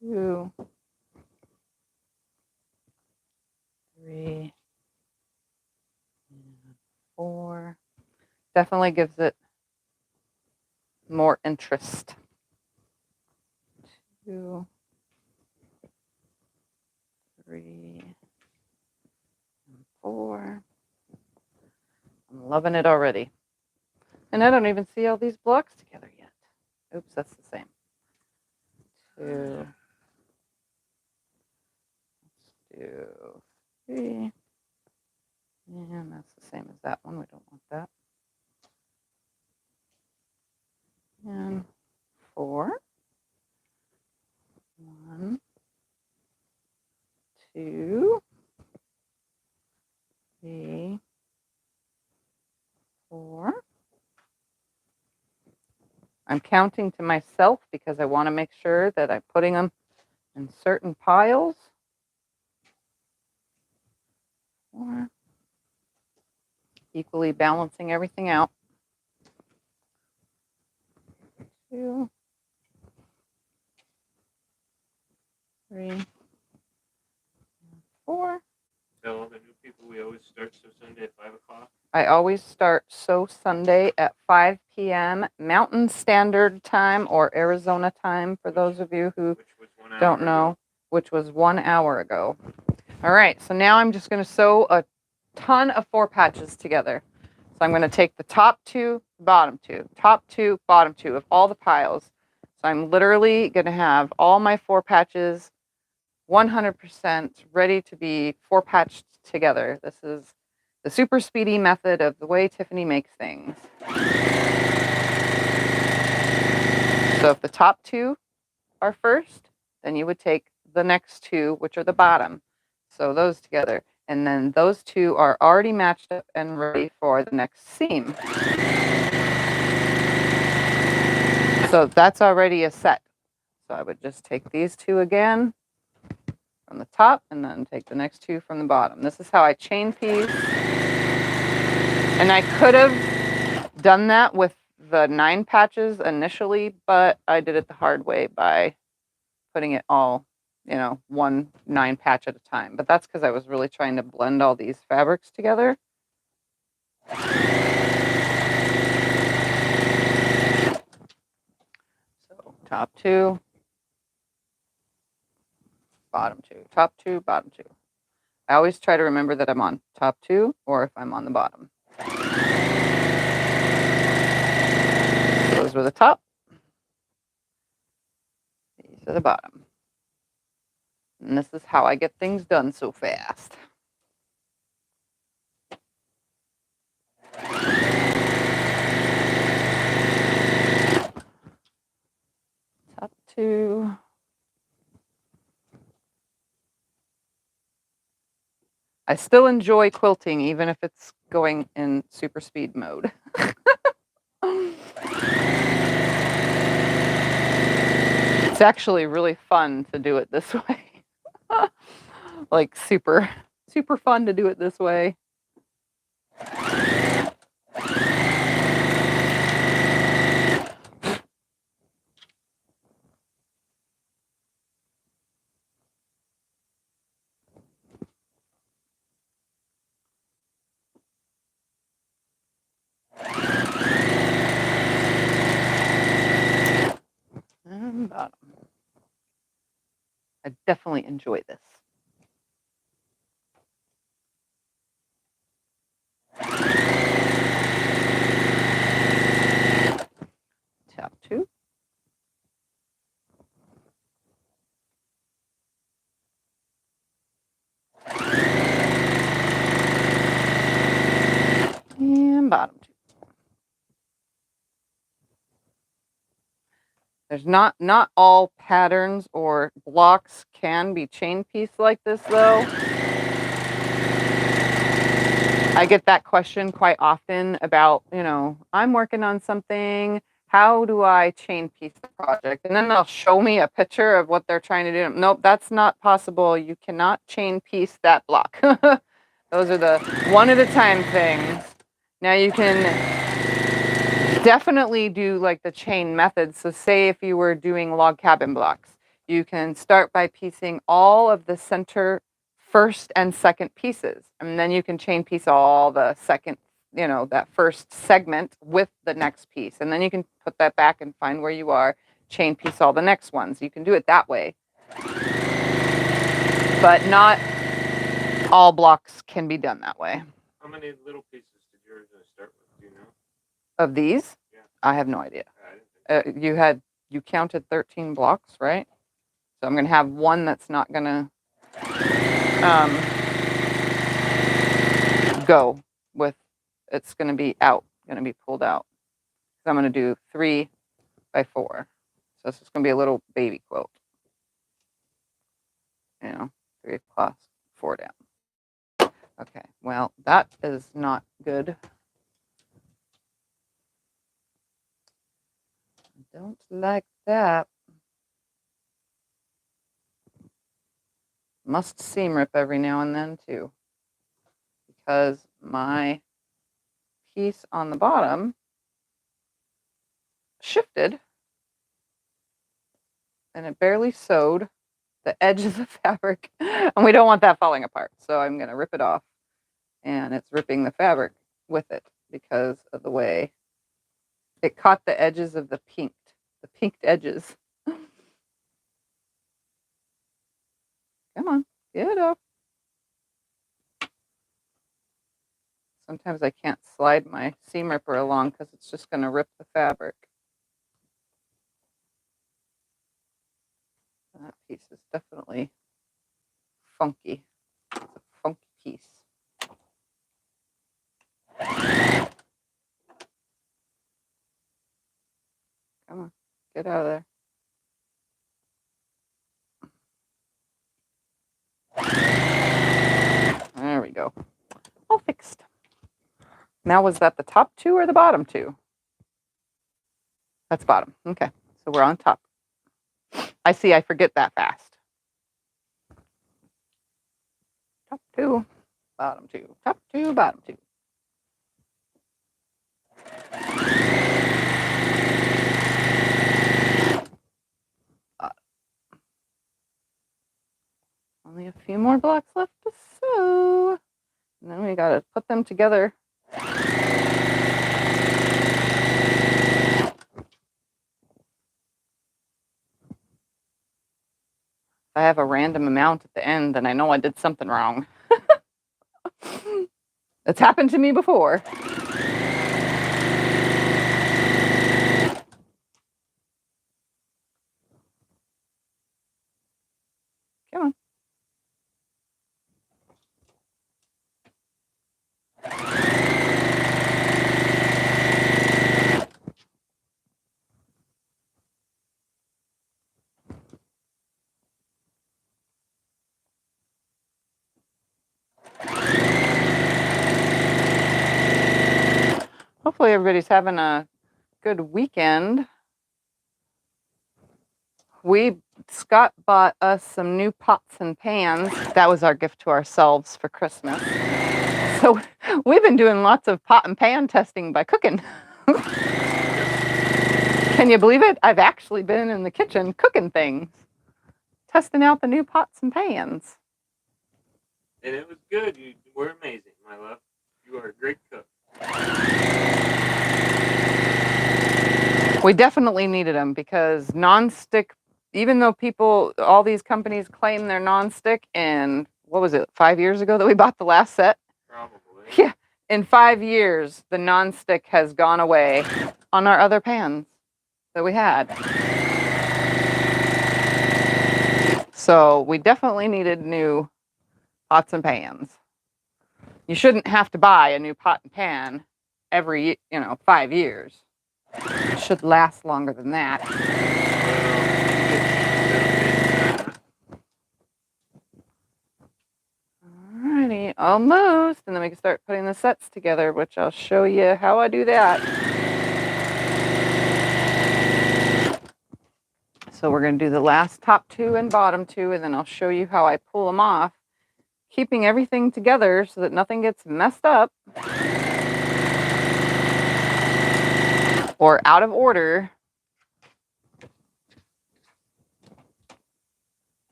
2, 3, and 4. Definitely gives it more interest. 2, 3, and 4. I'm loving it already. And I don't even see all these blocks together yet. Oops, that's the same. 2. Let's do 3. And that's the same as that one. We don't want that. And 4. 1, 2, 3, 4. I'm counting to myself because I want to make sure that I'm putting them in certain piles. 4. Equally balancing everything out. 2, 3, 4. Tell all the new people we always start Sew Sunday at 5 o'clock. I always start Sew Sunday at 5 p.m. Mountain Standard Time or Arizona time for those of you who don't know, which was 1 hour ago. All right, so now I'm just going to sew a ton of 4 patches together. So I'm going to take the top 2, bottom 2, top 2, bottom 2 of all the piles. So I'm literally going to have all my 4 patches 100% ready to be 4 patched together. This is the super speedy method of the way Tiffany makes things. So if the top 2 are first, then you would take the next 2, which are the bottom. Sew those together. And then those two are already matched up and ready for the next seam. So that's already a set. So I would just take these two again from the top and then take the next two from the bottom. This is how I chain piece. And I could have done that with the 9 patches initially, but I did it the hard way by putting it all, you know, 1 9 patch at a time. But that's because I was really trying to blend all these fabrics together. So top 2, bottom 2, top 2, bottom 2. I always try to remember that I'm on top 2 or if I'm on the bottom. Those were the top. These are the bottom. And this is how I get things done so fast. Top 2. I still enjoy quilting even if it's going in super speed mode. It's actually really fun to do it this way. Like super fun to do it this way. And bottom. I definitely enjoy this. Top 2. And bottom 2. There's not all patterns or blocks can be chain piece like this though. I get that question quite often about, you know, I'm working on something. How do I chain piece the project? And then they'll show me a picture of what they're trying to do. Nope, that's not possible. You cannot chain piece that block. Those are the one at a time things. Now you can definitely do like the chain method. So say if you were doing log cabin blocks, you can start by piecing all of the center first and second pieces. And then you can chain piece all the second, you know, that first segment with the next piece. And then you can put that back and find where you are, chain piece all the next ones. You can do it that way. But not all blocks can be done that way. How many little pieces did you originally start with? Do you know? Of these? Yeah. I have no idea. I didn't think You counted 13 blocks, right? So I'm going to have one that's not going to go with, it's going to be out, going to be pulled out. So I'm going to do 3 by 4. So this is going to be a little baby quilt. You know, 3 across, 4 down. Okay, well, that is not good. I don't like that. Must seam rip every now and then too, because my piece on the bottom shifted and it barely sewed the edge of the fabric, and we don't want that falling apart. So I'm going to rip it off, and it's ripping the fabric with it because of the way it caught the edges of the pinked edges. Come on, get it off. Sometimes I can't slide my seam ripper along because it's just going to rip the fabric. That piece is definitely funky. It's a funky piece. Come on, get out of there. There go. All fixed. Now, was that the top two or the bottom two? That's bottom. Okay, so we're on top. I see, I forget that fast. Top two, bottom two, top two, bottom two. Only a few more blocks left to sew. And then we gotta put them together. If I have a random amount at the end, then I know I did something wrong. It's happened to me before. Come on. Hopefully everybody's having a good weekend. Scott bought us some new pots and pans. That was our gift to ourselves for Christmas. So we've been doing lots of pot and pan testing by cooking. Can you believe it? I've actually been in the kitchen cooking things, testing out the new pots and pans. And it was good. You were amazing, my love. You are a great cook. We definitely needed them because nonstick, even though all these companies claim they're nonstick, and what was it, 5 years ago that we bought the last set? Probably. Yeah, in 5 years, the nonstick has gone away on our other pans that we had. So we definitely needed new pots and pans. You shouldn't have to buy a new pot and pan every, 5 years. It should last longer than that. Alrighty, almost. And then we can start putting the sets together, which I'll show you how I do that. So we're going to do the last top two and bottom two, and then I'll show you how I pull them off, keeping everything together so that nothing gets messed up or out of order.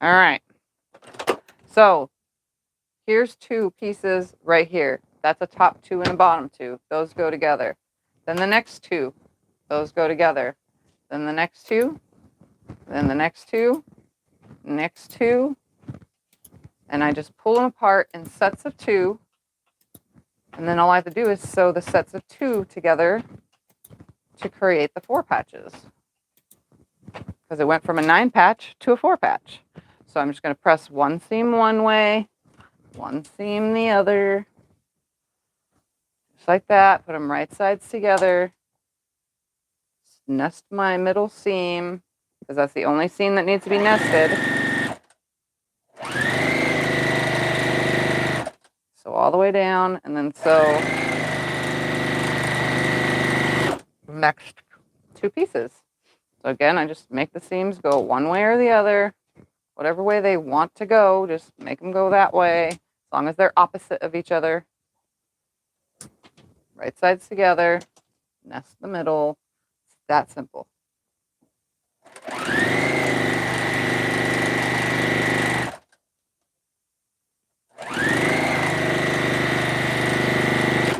All right. So here's two pieces right here. That's a top two and a bottom two. Those go together. Then the next two, those go together. Then the next two, then the next two, next two. And I just pull them apart in sets of two. And then all I have to do is sew the sets of two together to create the 4 patches. Because it went from a 9 patch to a 4 patch. So I'm just going to press one seam one way, one seam the other. Just like that. Put them right sides together. Nest my middle seam, because that's the only seam that needs to be nested. So all the way down, and then sew next 2 pieces. So again, I just make the seams go one way or the other. Whatever way they want to go, just make them go that way, as long as they're opposite of each other. Right sides together, nest the middle. It's that simple.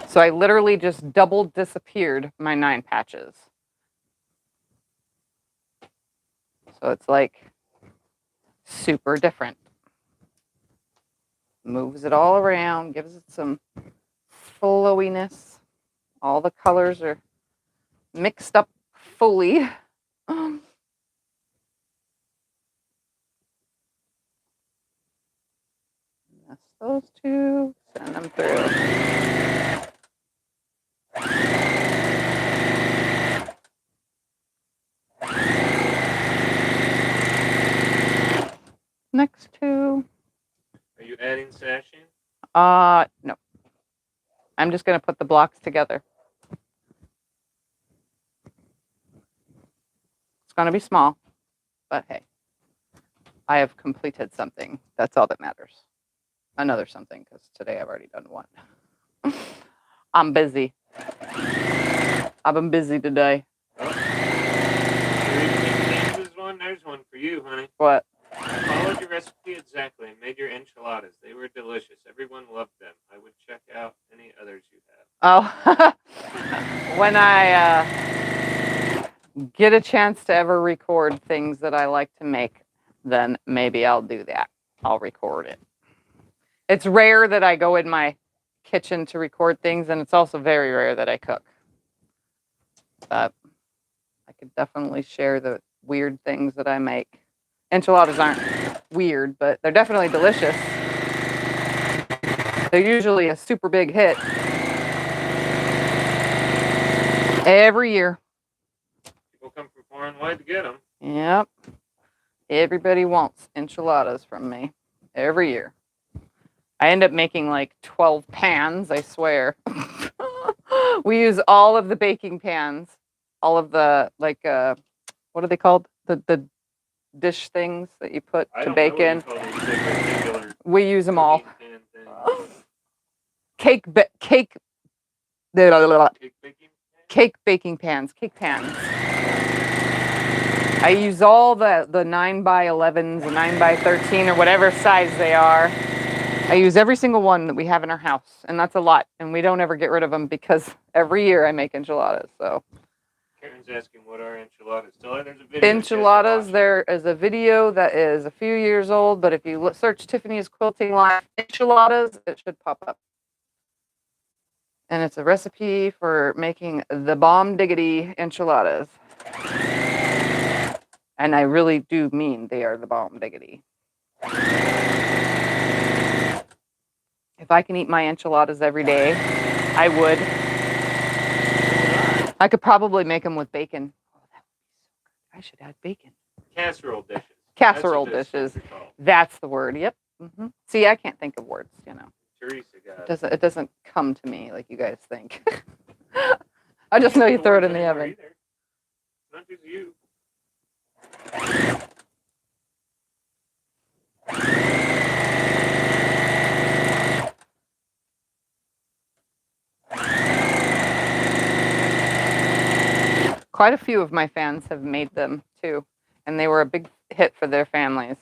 So I literally just double disappeared my 9 patches. So it's like super different. Moves it all around, gives it some flowiness. All the colors are mixed up fully. Nest those 2, send them through. next to. Are you adding sashing? No. I'm just going to put the blocks together. It's going to be small, but hey, I have completed something. That's all that matters. Another something, because today I've already done one. I'm busy. I've been busy today. Oh. There's one for you, honey. What? I followed your recipe exactly and made your enchiladas. They were delicious. Everyone loved them. I would check out any others you have. Oh, when I get a chance to ever record things that I like to make, then maybe I'll do that. I'll record it. It's rare that I go in my kitchen to record things, and it's also very rare that I cook. But I could definitely share the weird things that I make. Enchiladas aren't weird, but they're definitely delicious. They're usually a super big hit. Every year. People come from far and wide to get them. Yep. Everybody wants enchiladas from me every year. I end up making like 12 pans, I swear. We use all of the baking pans, all of the, like, what are they called? The dish things that you put to bake in. We use them all. Cake baking pans, cake pans. I use all the 9x11s, the 9x13, or whatever size they are. I use every single one that we have in our house, and that's a lot. And we don't ever get rid of them because every year I make enchiladas. So Karen's asking what are enchiladas. Tell her there's a video. Enchiladas, there is a video that is a few years old, but if you search Tiffany's Quilting Life enchiladas, it should pop up. And it's a recipe for making the bomb diggity enchiladas. And I really do mean they are the bomb diggity. If I can eat my enchiladas every day, I would. I could probably make them with bacon. Oh, that would be so good. I should add bacon. Casserole dishes. Casserole dishes. That's the word. Yep. Mm-hmm. See, I can't think of words, you know. Teresa got It doesn't come to me like you guys think. I just know you throw it in the oven. Not just you. Quite a few of my fans have made them too, and they were a big hit for their families.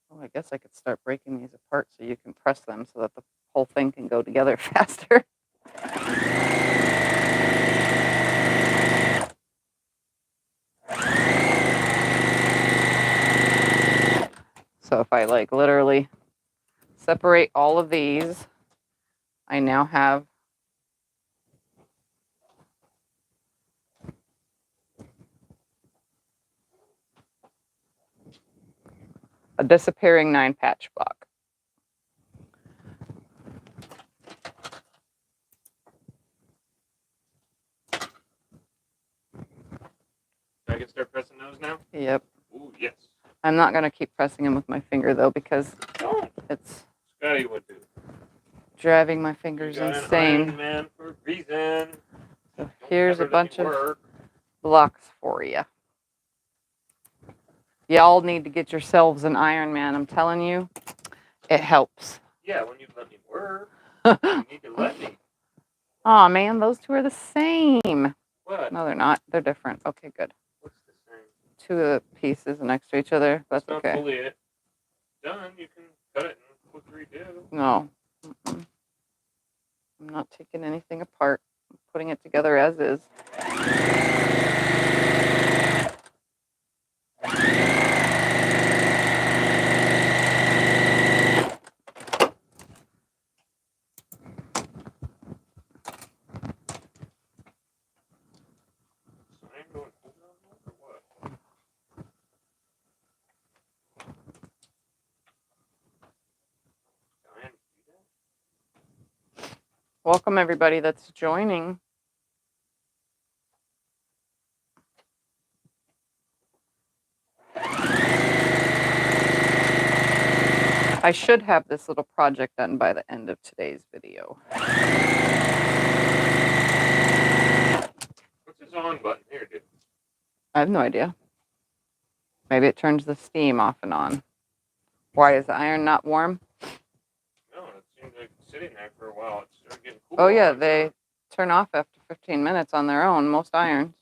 Oh, I guess I could start breaking these apart so you can press them so that the whole thing can go together faster. So if I like literally separate all of these, I now have a disappearing 9-patch block. I can start pressing those now? Yep. Ooh, yes. I'm not going to keep pressing them with my finger though because it's Scotty would do. driving my fingers insane. An Iron Man for a reason. So here's a bunch of blocks for you. Y'all need to get yourselves an Iron Man. I'm telling you, it helps. Yeah, when you let me work, you need to let me. Aw, man, those two are the same. What? No, they're not. They're different. Okay, good. What's the same? Two of the pieces next to each other. That's it's not okay. fully done. You can cut it and quick redo. No. Mm-mm. I'm not taking anything apart. I'm putting it together as is. Welcome everybody that's joining. I should have this little project done by the end of today's video. What's this on button here, dude? I have no idea. Maybe it turns the steam off and on. Why is the iron not warm? No, it seems like it's sitting there for a while. It started getting cool. Oh yeah, they turn off after 15 minutes on their own, most irons.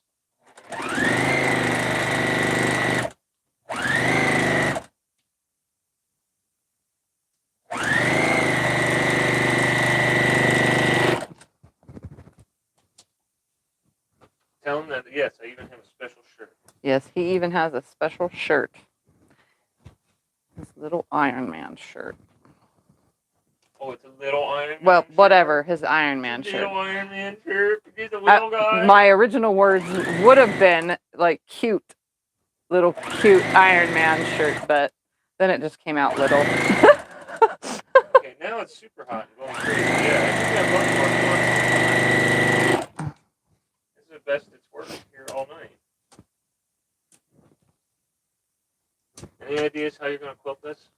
Tell him that, yes, I even have a special shirt. Yes, he even has a special shirt. His little Iron Man shirt. Oh, it's a little Iron Man Well, shirt? whatever, his Iron Man shirt. Little Iron Man shirt. He's a little guy. My original words would have been like cute, little cute Iron Man shirt, but then it just came out little. Okay, now it's super hot and going crazy. Yeah, I think I've got more. This is the best it's worked here all night. Any ideas how you're going to quilt this?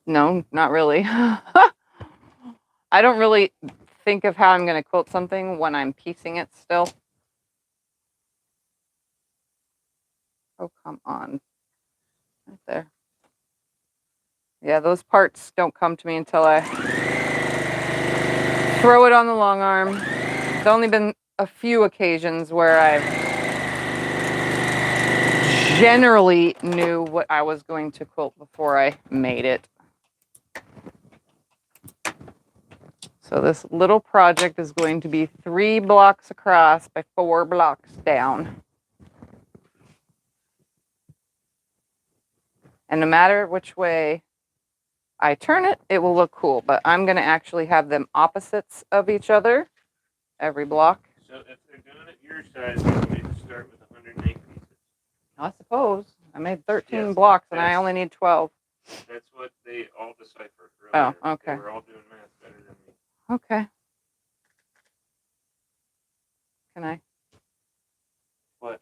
No, not really. I don't really think of how I'm going to quilt something when I'm piecing it still. Oh, come on. Right there. Yeah, those parts don't come to me until I throw it on the long arm. There's only been a few occasions where I've generally knew what I was going to quilt before I made it. So this little project is going to be 3 blocks across by 4 blocks down. And no matter which way I turn it, it will look cool. But I'm going to actually have them opposites of each other every block. So if they're doing it your size, you need to start with 108 pieces. I suppose. I made 13 Yes, blocks and I only need 12. That's what they all deciphered Oh, earlier. okay. They were all doing math better than me. Okay. Can I? What?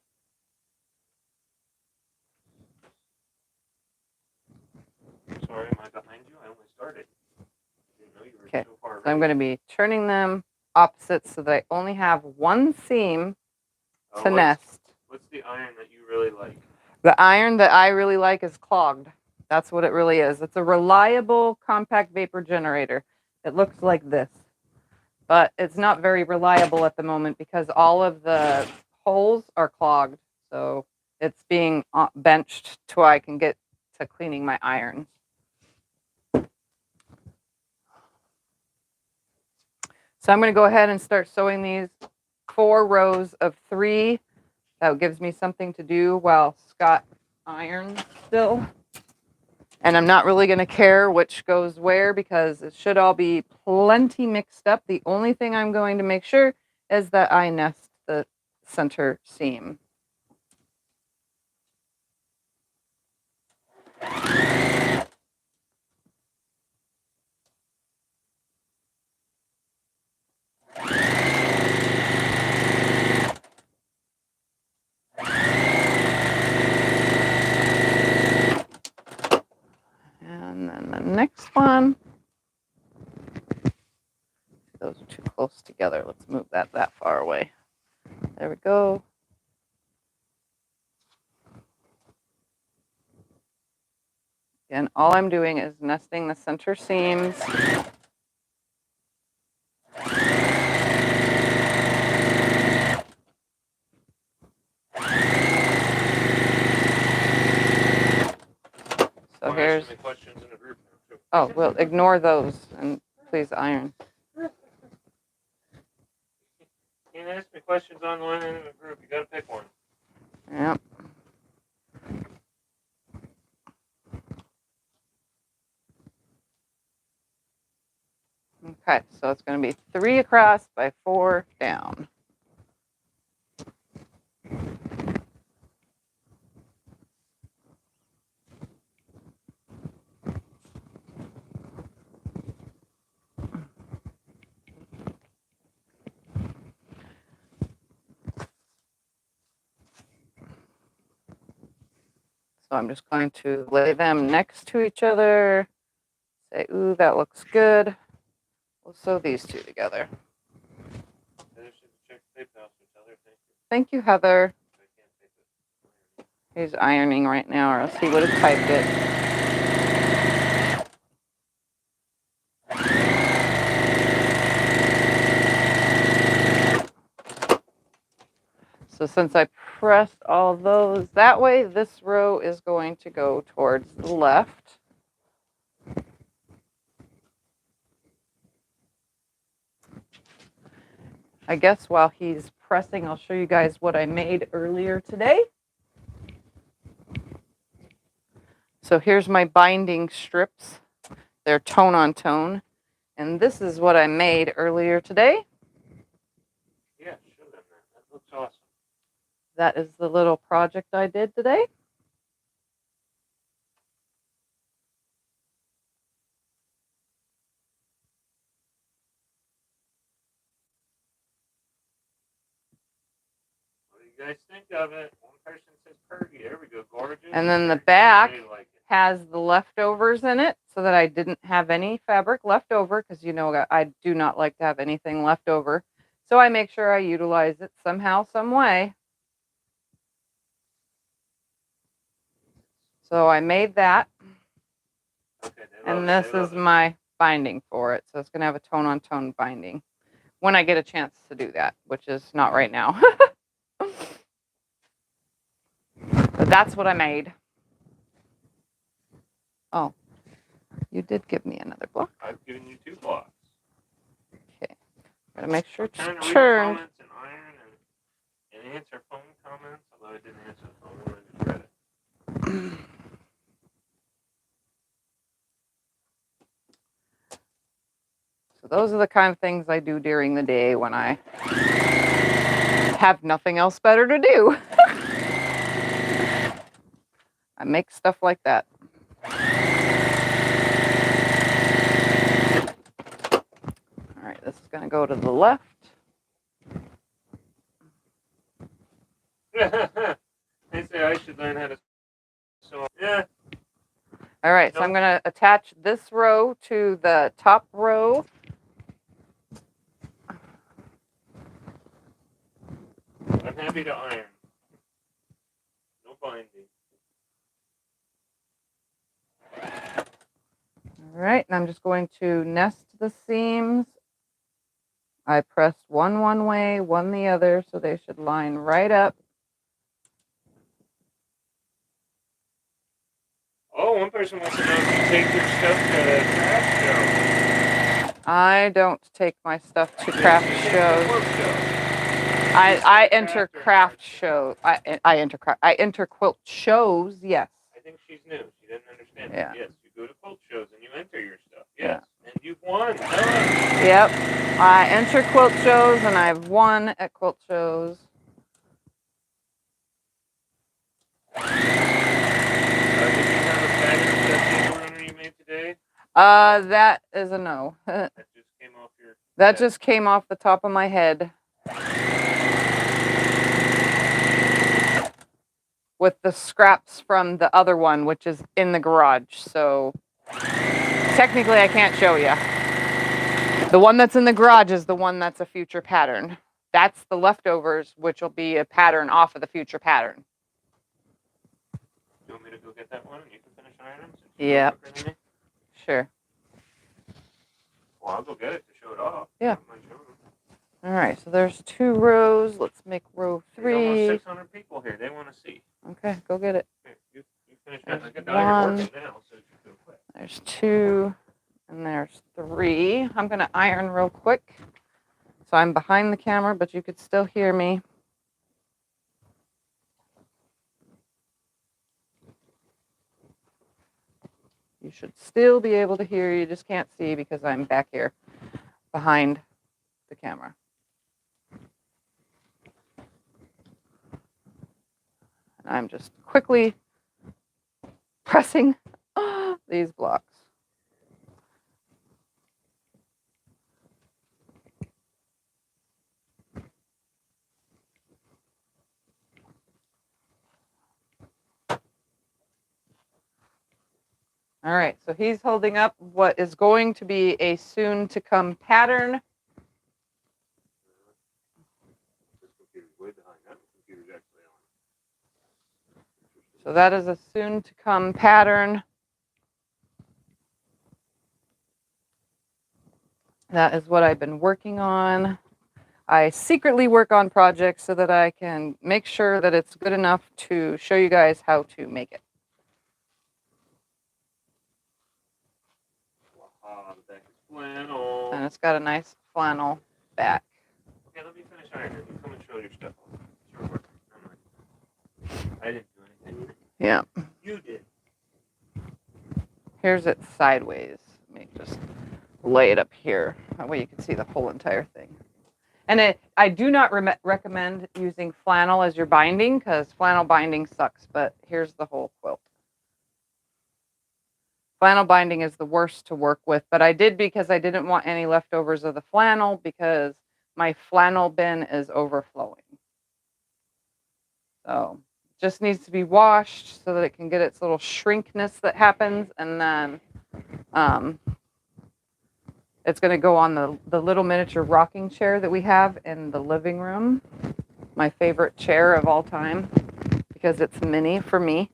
Sorry, am I behind you? I only started. I didn't know you were Okay. so far So I'm going to be turning them opposites so that I only have one seam to nest. What's the iron that you really like? The iron that I really like is clogged. That's what it really is. It's a reliable compact vapor generator. It looks like this, but it's not very reliable at the moment because all of the holes are clogged. So it's being benched till I can get to cleaning my irons. So I'm going to go ahead and start sewing these 4 rows of 3. That gives me something to do while Scott irons still. And I'm not really going to care which goes where because it should all be plenty mixed up. The only thing I'm going to make sure is that I nest the center seam. And then the next one. Those are too close together. Let's move that far away. There we go. Again, all I'm doing is nesting the center seams. So here's. Oh, well, ignore those and please iron. Can't ask me questions online in the group. You gotta pick one. Yep. Okay, so it's going to be 3 across by 4 down. So I'm just going to lay them next to each other. Say, ooh, that looks good. We'll sew these two together. Thank you, Heather. He's ironing right now, or else he would have typed it. So since I pressed all those that way, this row is going to go towards the left. I guess while he's pressing, I'll show you guys what I made earlier today. So here's my binding strips. They're tone on tone. And this is what I made earlier today. Yeah, show them that. That looks awesome. That is the little project I did today. What do you guys think of it? One person says Pergy. There we go. Gorgeous. And then the back like has the leftovers in it so that I didn't have any fabric left over, because you know I do not like to have anything left over. So I make sure I utilize it somehow, some way. So I made that. Okay, And this is my binding for it. So it's going to have a tone on tone binding when I get a chance to do that, which is not right now. But that's what I made. Oh, you did give me another block. I've given you 2 blocks. Okay. Gotta make sure it's trying to read turned. comments and iron and answer phone comments, although I didn't answer the phone one, I just read it. So those are the kind of things I do during the day when I have nothing else better to do. I make stuff like that. All right, this is going to go to the left. They say I should learn how to sew. Yeah. All right, so I'm going to attach this row to the top row. I'm happy to iron. No binding. All right, and I'm just going to nest the seams. I pressed one way, one the other, so they should line right up. Oh, one person wants to know if you take your stuff to the craft show. I don't take my stuff to craft shows. I enter craft shows. I enter quilt shows. Yes. I think she's new. She didn't understand. Yeah. Yes, you go to quilt shows and you enter your stuff. Yes, yeah. And you've won. Tell us. Yep. I enter quilt shows and I've won at quilt shows. Did you have a fabulous runner you made today? That is a no. That just came off your. That head. Just came off the top of my head. With the scraps from the other one, which is in the garage. So technically I can't show you. The one that's in the garage is the one that's a future pattern. That's the leftovers, which will be a pattern off of the future pattern. You want me to go get that one and you can finish ironing? Yeah. Sure. Well, I'll go get it to show it off. Yeah. All right, so there's 2 rows. Let's make row 3. There's almost 600 people here. They want to see. Okay, go get it. Here, you finish that. I got one, working now, so you can go quick. There's 2, and there's 3. I'm going to iron real quick. So I'm behind the camera, but you could still hear me. You should still be able to hear. You just can't see because I'm back here behind the camera. And I'm just quickly pressing these blocks. All right, so he's holding up what is going to be a soon-to-come pattern. This computer's way behind. That computer's actually on. So that is a soon-to-come pattern. That is what I've been working on. I secretly work on projects so that I can make sure that it's good enough to show you guys how to make it. Wow, the back is flannel. And it's got a nice flannel back. Okay, let me finish ironing. You come and show your stuff off. Sure work. I didn't do anything. Yeah. You did. Here's it sideways. Let me just lay it up here. That way you can see the whole entire thing. And I do not recommend using flannel as your binding because flannel binding sucks, but here's the whole quilt. Flannel binding is the worst to work with, but I did because I didn't want any leftovers of the flannel because my flannel bin is overflowing. So just needs to be washed so that it can get its little shrinkness that happens, and then it's going to go on the little miniature rocking chair that we have in the living room. My favorite chair of all time because it's mini for me.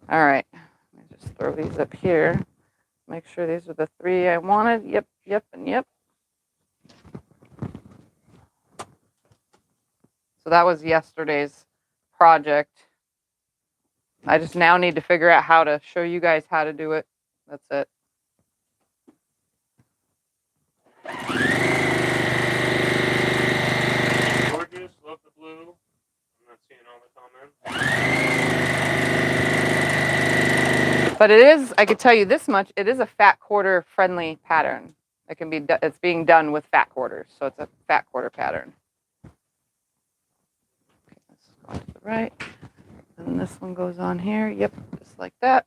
All right, let me just throw these up here. Make sure these are the 3 I wanted. Yep, yep, and yep. So that was yesterday's project. I just now need to figure out how to show you guys how to do it. That's it. Gorgeous. Love the blue. I'm not seeing all the comments. But it is, I could tell you this much, it is a fat quarter friendly pattern. It can be, it's being done with fat quarters, so it's a fat quarter pattern. Okay, this is going to the right. And this one goes on here. Yep, just like that.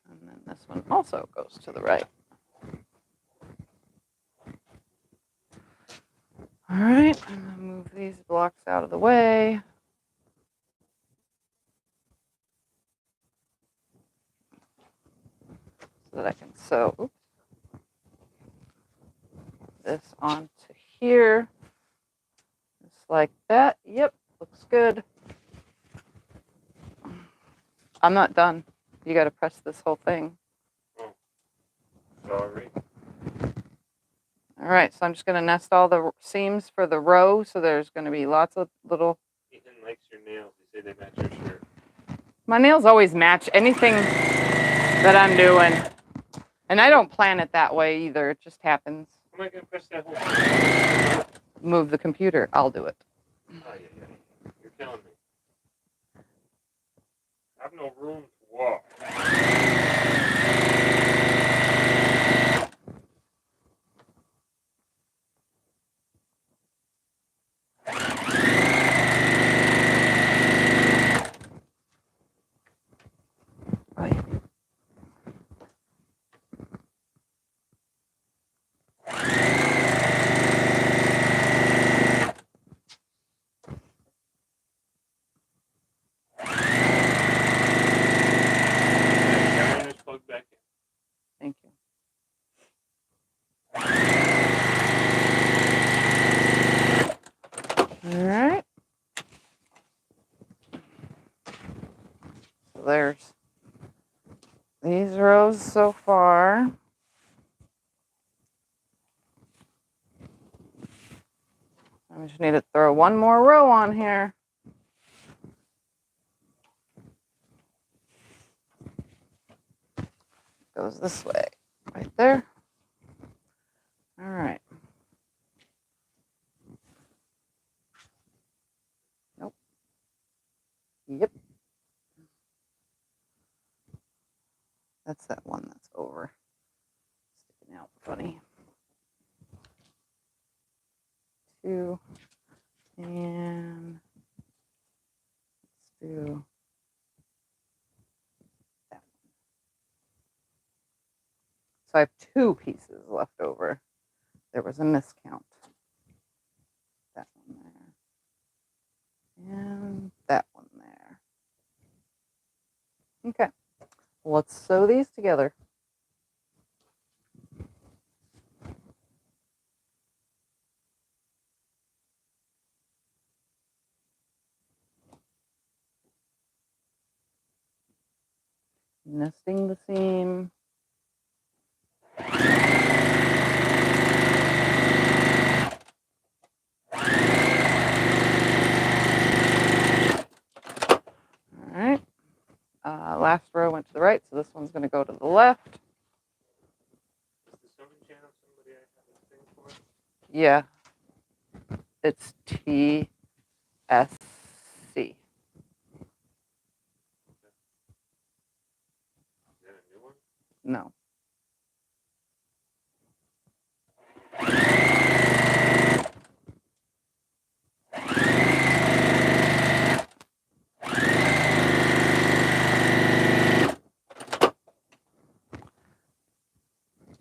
And then this one also goes to the right. All right, I'm gonna move these blocks out of the way. So that I can sew this onto here. Just like that. Yep, looks good. I'm not done. You got to press this whole thing. Oh, sorry. All right, so I'm just going to nest all the seams for the row. So there's going to be lots of little. Ethan likes your nails. They say they match your shirt. My nails always match anything that I'm doing. And I don't plan it that way either. It just happens. Am I going to press that whole thing? Move the computer. I'll do it. Oh, yeah. You're killing me. I have no room to walk. Right. Plug back in. Thank you. All right. So there's these rows so far. I just need to throw one more row on here. Goes this way, right there. All right. Nope. Yep. That's that one that's over. Sticking out funny. 2 and do that. So I have 2 pieces left over. There was a miscount. That one there. And that one there. Okay. Let's sew these together. Nesting the seam. All right. Last row went to the right, so this one's going to go to the left. Is the sewing channel somebody I have a thing for? Yeah. It's TSC. Is that a new one? No.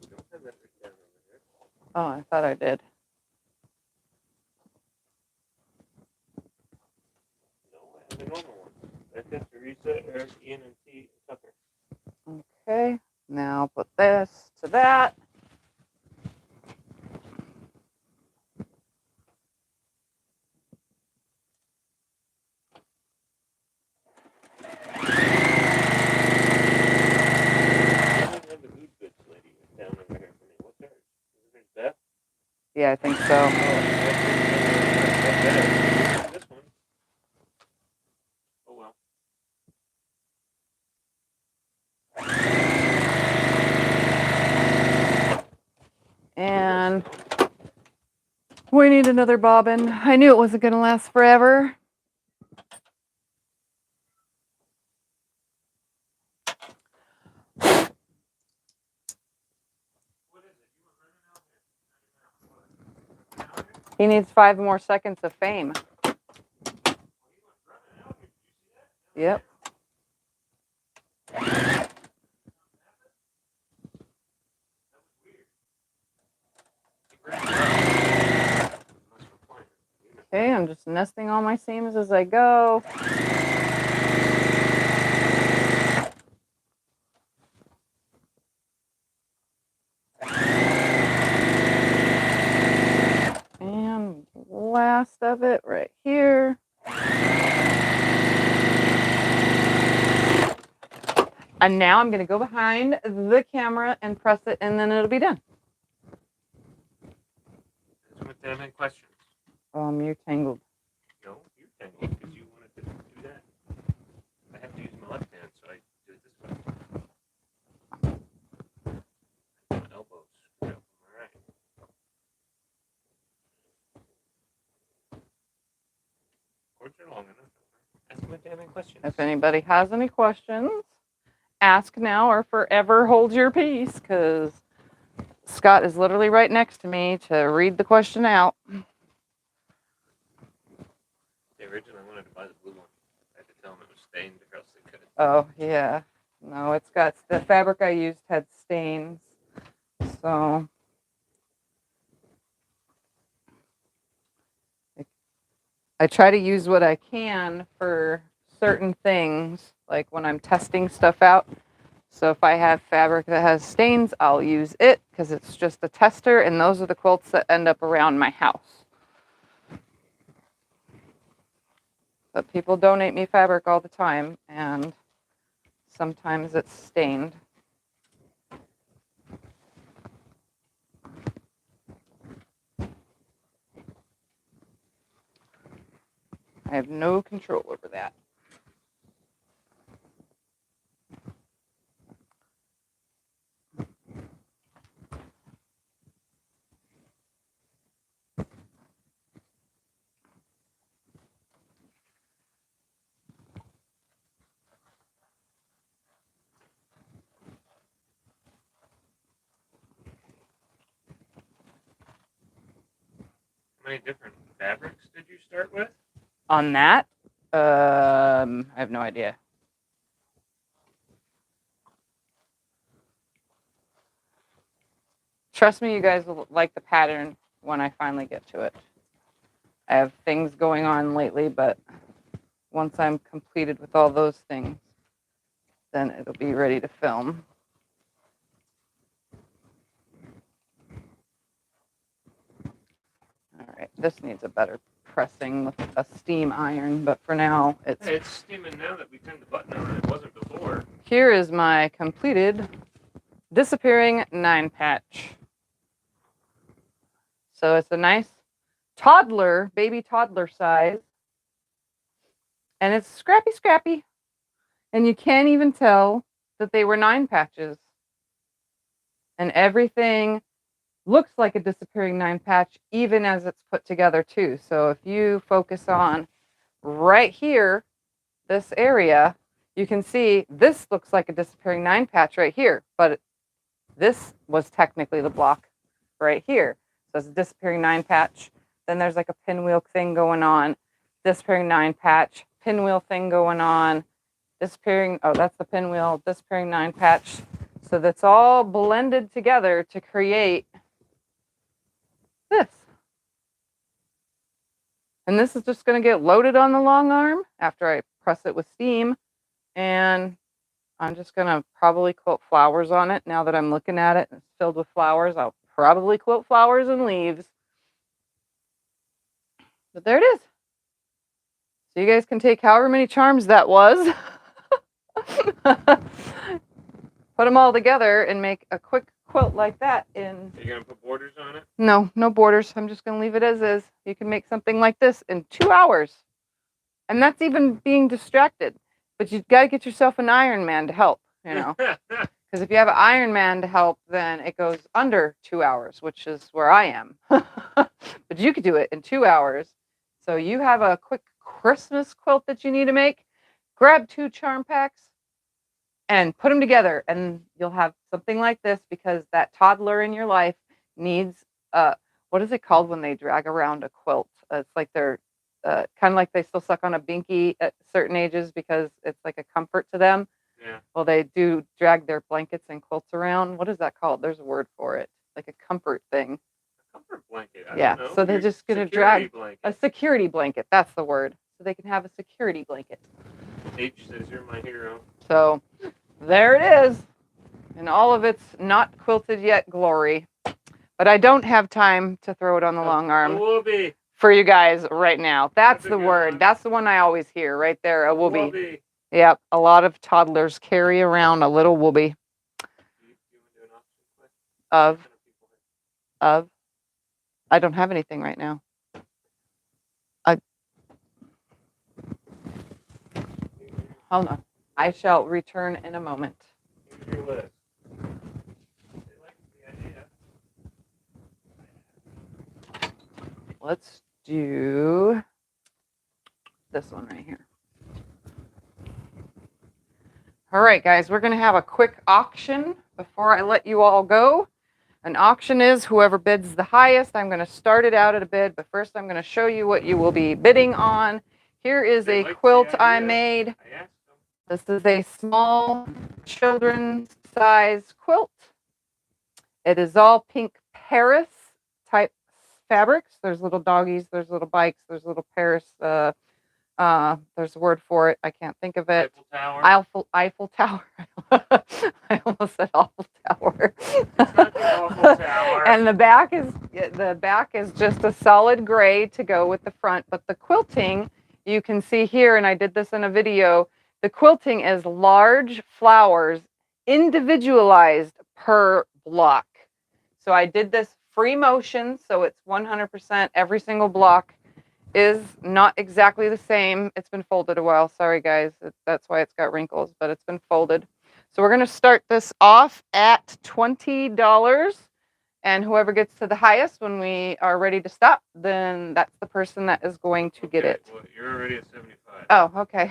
You don't have that written down over here. Oh, I thought I did. No, I have the normal one. That's it, Teresa, Eric, Ian, and T. Tucker. Okay. Now put this to that. I don't have the Good Goods lady down over here for me. What's hers? Is it Beth? Yeah, I think so. This one. Oh well. And we need another bobbin. I knew it wasn't going to last forever. He needs 5 more seconds of fame. Yep. Okay, I'm just nesting all my seams as I go. And last of it right here. And now I'm going to go behind the camera and press it, and then it'll be done. With them in questions. You're tangled. No, you're tangled because you wanted to do that. I have to use my left hand, so I do it this way. My elbows. Yep. All right. Cords are long enough. Ask me if they have any questions. If anybody has any questions, ask now or forever hold your peace, because Scott is literally right next to me to read the question out. They originally wanted to buy the blue one. I had to tell them it was stained or else they couldn't. Oh, yeah. No, it's got, the fabric I used had stains. So I try to use what I can for certain things, like when I'm testing stuff out. So if I have fabric that has stains, I'll use it because it's just a tester, and those are the quilts that end up around my house. But people donate me fabric all the time, and sometimes it's stained. I have no control over that. How many different fabrics did you start with? On that, I have no idea. Trust me, you guys will like the pattern when I finally get to it. I have things going on lately, but once I'm completed with all those things, then it'll be ready to film. All right, this needs a better pressing with a steam iron, but for now, it's... Hey, it's steaming now that we turned the button on. It wasn't before. Here is my completed disappearing 9-patch. So it's a nice toddler, baby toddler size. And it's scrappy, scrappy. And you can't even tell that they were 9 patches. And everything looks like a disappearing 9-patch, even as it's put together too. So if you focus on right here, this area, you can see this looks like a disappearing 9-patch right here, but this was technically the block right here. So it's a disappearing 9-patch. Then there's like a pinwheel thing going on, disappearing 9-patch, pinwheel thing going on, disappearing, oh, that's the pinwheel, disappearing 9-patch. So that's all blended together to create this. And this is just going to get loaded on the long arm after I press it with steam. And I'm just going to probably quilt flowers on it. Now that I'm looking at it and it's filled with flowers, I'll probably quilt flowers and leaves. But there it is. So you guys can take however many charms that was, put them all together and make a quick quilt like that in... Are you going to put borders on it? No, no borders. I'm just going to leave it as is. You can make something like this in 2 hours. And that's even being distracted. But you've got to get yourself an Iron Man to help, you know. Because if you have an Iron Man to help, then it goes under 2 hours, which is where I am. But you could do it in 2 hours. So you have a quick Christmas quilt that you need to make, grab 2 charm packs and put them together, and you'll have something like this, because that toddler in your life needs, what is it called when they drag around a quilt? It's like they're kind of like they still suck on a binky at certain ages because it's like a comfort to them. Yeah. Well, they do drag their blankets and quilts around. What is that called? There's a word for it, like a comfort thing. Comfort blanket. Yeah, don't know. so they're just going to drag blanket. a security blanket. That's the word. So they can have a security blanket. H says you're my hero. So there it is in all of its not quilted yet glory. But I don't have time to throw it on the long arm for you guys right now. That's the word. One. That's the one I always hear right there, a whoopee. Yep, a lot of toddlers carry around a little whoopee. Of? I don't have anything right now. Hold on. I shall return in a moment. Here's your list. Let's do this one right here. All right, guys, we're going to have a quick auction before I let you all go. An auction is whoever bids the highest. I'm going to start it out at a bid, but first I'm going to show you what you will be bidding on. Here is a quilt I made. This is a small children's size quilt. It is all pink Paris type fabrics. There's little doggies, there's little bikes, there's little Paris. There's a word for it. I can't think of it. Eiffel Tower. I almost said Eiffel Tower. It's not the Eiffel Tower. And the back is just a solid gray to go with the front. But the quilting, you can see here, and I did this in a video, the quilting is large flowers individualized per block. So I did this free motion, so it's 100%. Every single block is not exactly the same. It's been folded a while. Sorry, guys. That's why it's got wrinkles, but it's been folded. So we're going to start this off at $20. And whoever gets to the highest when we are ready to stop, then that's the person that is going to get it. Well, you're already at 75. Oh, okay.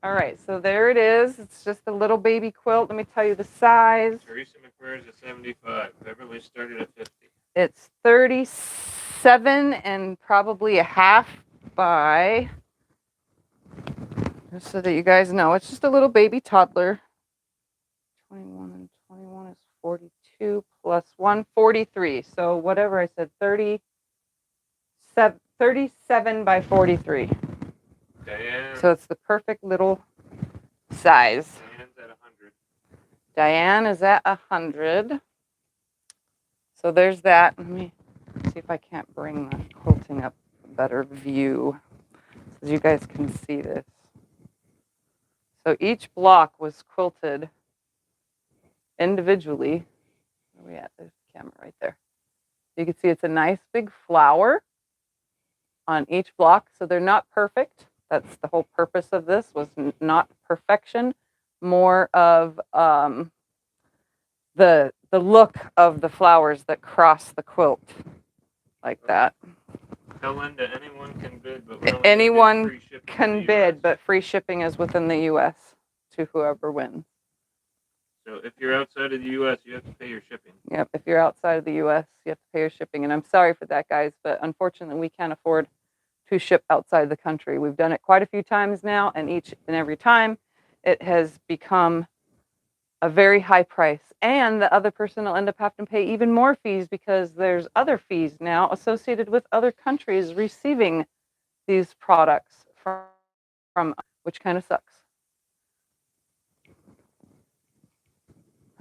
All right, so there it is. It's just a little baby quilt. Let me tell you the size. Teresa McQuarrie's at 75. Beverly started at 50. It's 37 and probably a half by Just so that you guys know, it's just a little baby toddler. 21 and 21 is 42 plus 1, 43. So whatever I said, 37 by 43. Diane. So it's the perfect little size. Diane's at 100. Diane is at 100. So there's that. Let me see if I can't bring the quilting up a better view so you guys can see this. So each block was quilted individually. Where are we at? There's the camera right there. You can see it's a nice big flower on each block. So they're not perfect. That's the whole purpose of this, was not perfection, more of the look of the flowers that cross the quilt like that. Tell Linda anyone can bid, but we're only Anyone gonna do free shipping can in the bid, US. but free shipping is within the U.S. to whoever wins. So if you're outside of the US, you have to pay your shipping. Yep, if you're outside of the U.S., you have to pay your shipping. And I'm sorry for that, guys, but unfortunately, we can't afford to ship outside the country. We've done it quite a few times now, and each and every time it has become a very high price. And the other person will end up having to pay even more fees because there's other fees now associated with other countries receiving these products from which kind of sucks.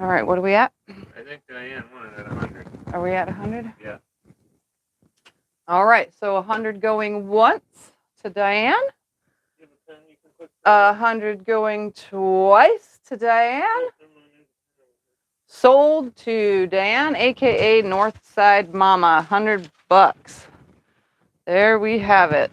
All right, what are we at? I think Diane won it at 100. Are we at 100? Yeah. All right, so 100 going once to Diane. You have a pen you can put 100 going twice to Diane. Sold to Diane, aka Northside Mama, $100. There we have it.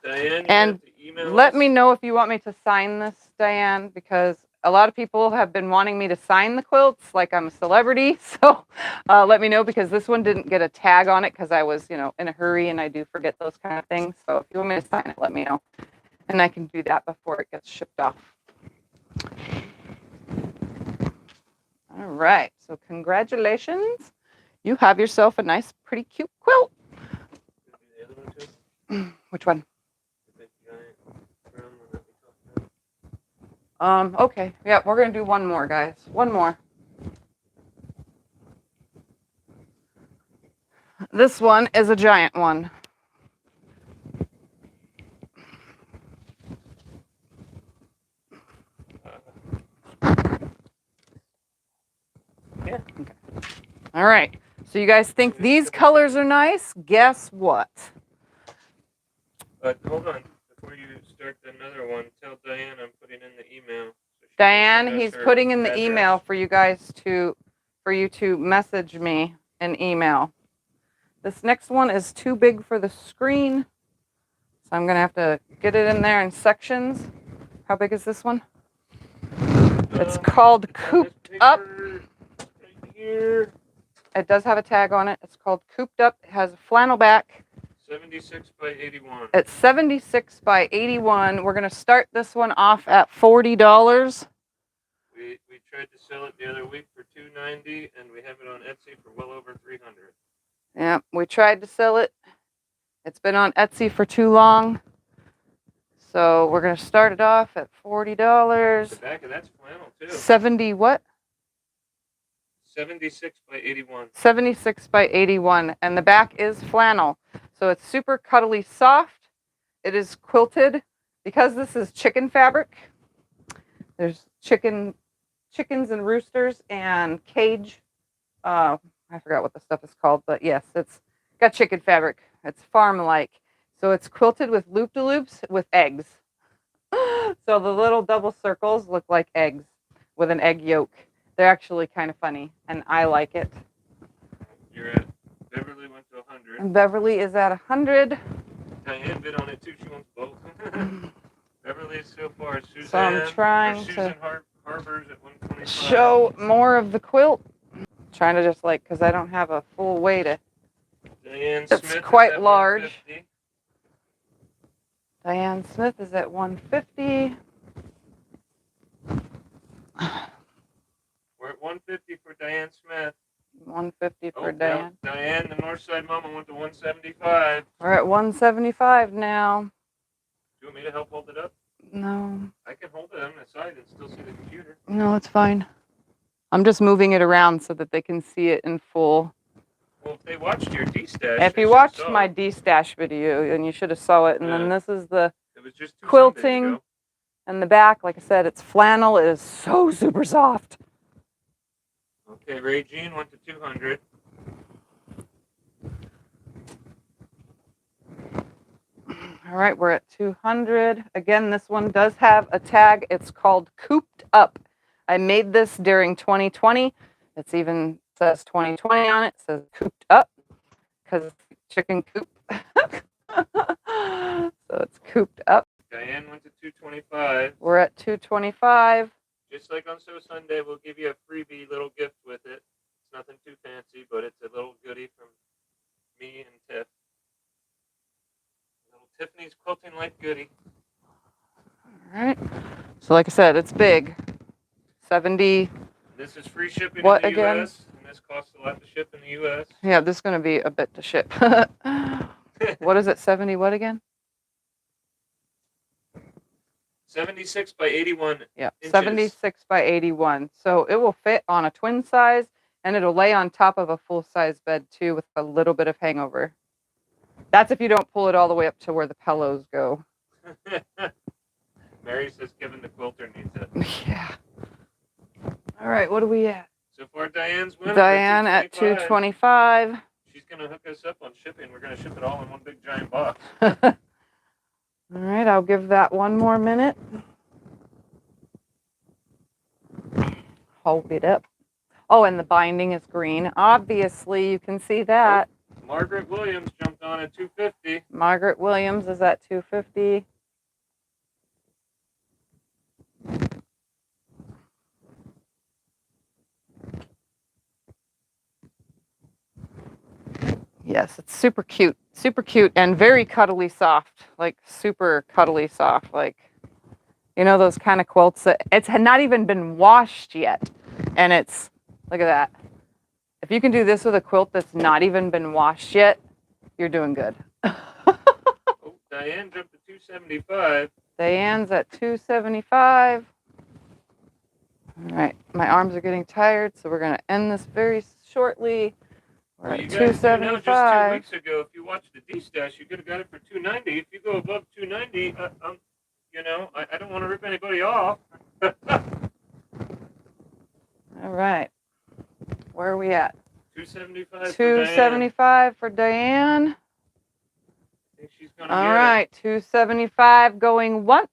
Diane, you And have to email let us. me know if you want me to sign this, Diane, because a lot of people have been wanting me to sign the quilts like I'm a celebrity. So let me know, because this one didn't get a tag on it because I was, in a hurry, and I do forget those kind of things. So if you want me to sign it, let me know. And I can do that before it gets shipped off. All right. So congratulations. You have yourself a nice, pretty cute quilt. The other one too? Which one? The big giant brown one that we talked about. Okay. Yeah, we're going to do one more, guys. One more. This one is a giant one. Yeah. Okay. All right. So you guys think these colors are nice? Guess what? But hold on. Before you start another one, tell Diane I'm putting in the email. So she can Diane, send us he's her putting in the address. email for you guys for you to message me an email. This next one is too big for the screen, so I'm going to have to get it in there in sections. How big is this one? It's called It's on this Cooped paper Up. Right here. It does have a tag on it. It's called Cooped Up. It has a flannel back. 76 by 81. It's 76 by 81. We're going to start this one off at $40. We tried to sell it the other week for $290, and we have it on Etsy for well over $300. Yeah, we tried to sell it. It's been on Etsy for too long. So we're going to start it off at $40. The back of that's flannel too. 70 what? 76 by 81. 76 by 81. And the back is flannel. So it's super cuddly soft. It is quilted. Because this is chicken fabric, there's chickens and roosters and cage. I forgot what the stuff is called, but yes, it's got chicken fabric. It's farm-like. So it's quilted with loop-de-loops with eggs. So the little double circles look like eggs with an egg yolk. They're actually kind of funny, and I like it. You're at Beverly went to 100. And Beverly is at 100. Diane bid on it too. She wants both. Beverly so far. Suzanne. So I'm trying Susan to Harbor's at 125. show more of the quilt. Trying to just because I don't have a full way to. Diane It's Smith quite is at large. 150. Diane Smith is at 150. We're at 150 for Diane Smith. 150 for Oh, Diane. no, Diane, the Northside Mama went to 175. We're at 175 now. You want me to help hold it up? No, I can hold it on the side and still see the computer. no, it's fine. I'm just moving it around so that they can see it in full. Well, if they watched your D-stash, If they you should watched saw my it. D-stash video, and you should have saw it. And then Yeah. this is the It was just 2 Sundays quilting ago. and the back. Like I said, it's flannel. It is so super soft. Okay, Ray Jean went to 200. All right, we're at 200. Again, this one does have a tag. It's called Cooped Up. I made this during 2020. It's even says 2020 on it. It says Cooped Up because chicken coop. So it's Cooped Up. Diane went to 225. We're at 225. Just like on Sew Sunday, we'll give you a freebie little gift with it. It's nothing too fancy, but it's a little goodie from me and Tiff. Little Tiffany's Quilting Life goodie. All right. So like I said, it's big. 70. This is free shipping What in the again? U.S., and this costs a lot to ship in the U.S. Yeah, this is going to be a bit to ship. What is it? 70 what again? 76 by 81 Yeah, inches. 76 by 81. So it will fit on a twin size, and it'll lay on top of a full-size bed too with a little bit of hangover. That's if you don't pull it all the way up to where the pillows go. Mary says Kevin the quilter needs it. Yeah. All right, what are we at? So far, Diane's winning. Diane at 225. She's going to hook us up on shipping. We're going to ship it all in one big giant box. All right, I'll give that one more minute. Hold it up. Oh, and the binding is green. Obviously, you can see that. Oh, Margaret Williams jumped on at 250. Margaret Williams is at 250. Yes, it's super cute and very cuddly soft, like super cuddly soft, like, you know, those kind of quilts that it's not even been washed yet. And it's, look at that. If you can do this with a quilt that's not even been washed yet, you're doing good. Oh, Diane jumped to 275. Diane's at 275. All right, my arms are getting tired, so we're going to end this very shortly. We're Well, at you guys do know just 2 275. weeks ago, if you watched the D-Stash, you could have got it for 290. If you go above 290, you know, I don't want to rip anybody off. All right. Where are we at? 275 275 for Diane. I think she's going to All get right, 275 going once.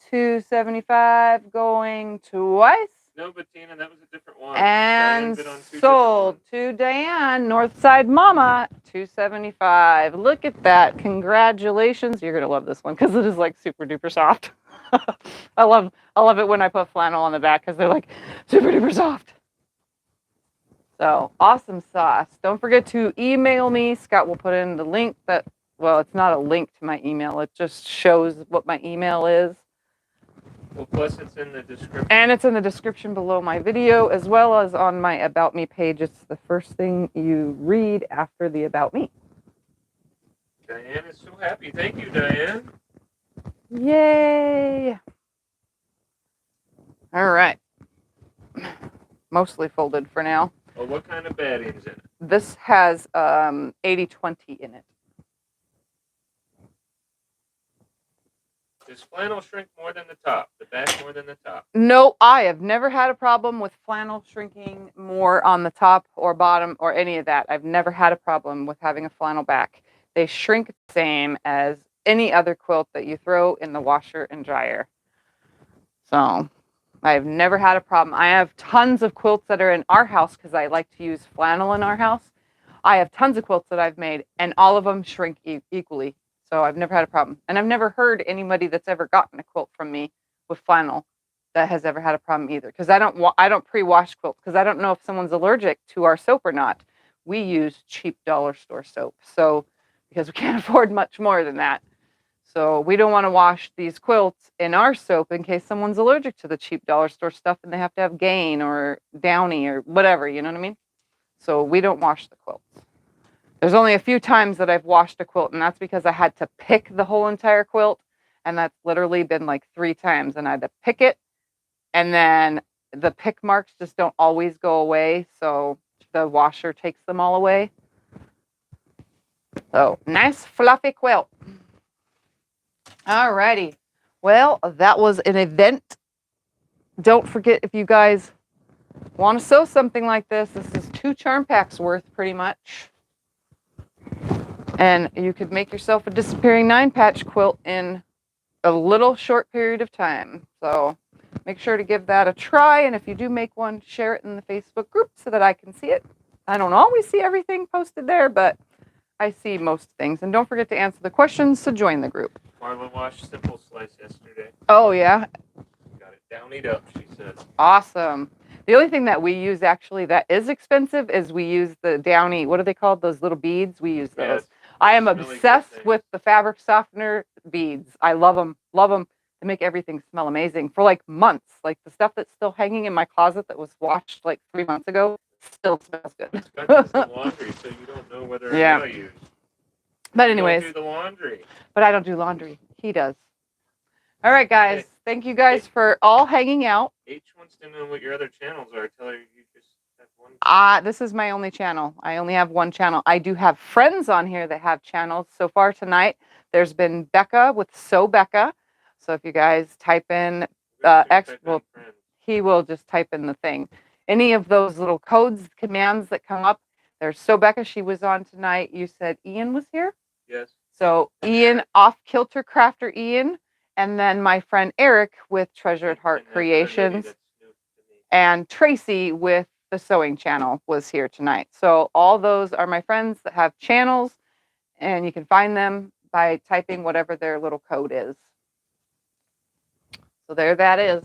275 going twice. No, but Tina, that was a different one. And Diane bid on 2 different sold ones. to Diane, Northside Mama, 275. Look at that. Congratulations. You're going to love this one because it is like super duper soft. I love it when I put flannel on the back because they're like super duper soft. So awesome sauce. Don't forget to email me. Scott will put in the link that, well, it's not a link to my email. It just shows what my email is. Well, plus it's in the description. And it's in the description below my video, as well as on my About Me page. It's the first thing you read after the About Me. Diane is so happy. Thank you, Diane. Yay! All right. Mostly folded for now. Oh, what kind of batting's in it? This has 80-20 in it. Does flannel shrink more than the top? The back more than the top? No, I have never had a problem with flannel shrinking more on the top or bottom or any of that. I've never had a problem with having a flannel back. They shrink the same as any other quilt that you throw in the washer and dryer. So I've never had a problem. I have tons of quilts that are in our house because I like to use flannel in our house. I have tons of quilts that I've made and all of them shrink equally. So I've never had a problem. And I've never heard anybody that's ever gotten a quilt from me with flannel that has ever had a problem either. Because I don't pre-wash quilts because I don't know if someone's allergic to our soap or not. We use cheap dollar store soap. So because we can't afford much more than that. So we don't want to wash these quilts in our soap in case someone's allergic to the cheap dollar store stuff and they have to have Gain or Downy or whatever, you know what I mean? So we don't wash the quilts. There's only a few times that I've washed a quilt, and that's because I had to pick the whole entire quilt. And that's literally been like 3 times. And I had to pick it, and then the pick marks just don't always go away. So the washer takes them all away. So nice fluffy quilt. Alrighty. Well, that was an event. Don't forget, if you guys want to sew something like this is 2 charm packs worth pretty much. And you could make yourself a disappearing 9-patch quilt in a little short period of time. So make sure to give that a try. And if you do make one, share it in the Facebook group so that I can see it. I don't always see everything posted there, but I see most things. And don't forget to answer the questions to join the group. Marla washed Simple Slice yesterday. Oh, yeah? Got it downied up, she said. Awesome. The only thing that we use actually that is expensive is we use the Downy, what are they called? Those little beads? We use those. Yes. I am Really obsessed with the fabric softener beads. I love them. Love them. They make everything smell amazing for like months. Like the stuff that's still hanging in my closet that was washed like 3 months ago still smells good. It's got this in laundry, so you don't know whether or Yeah. not I use. But You anyways, don't do the laundry. but I don't do laundry. He does. All right, guys. Okay. Thank you guys for all hanging out. H wants to know what your other channels are. Tell her you just have one. This is my only channel. I only have one channel. I do have friends on here that have channels. So far tonight, there's been Becca with Sew Becca. So if you guys type in he will just type in the thing. Any of those little codes, commands that come up. There's Sew Becca. She was on tonight. You said Ian was here? Yes. So Ian, Off Kilter Crafter Ian, and then my friend Eric with Treasured Heart Creations, and Tracy with the Sewing Channel was here tonight. So all those are my friends that have channels, and you can find them by typing whatever their little code is. So there that is.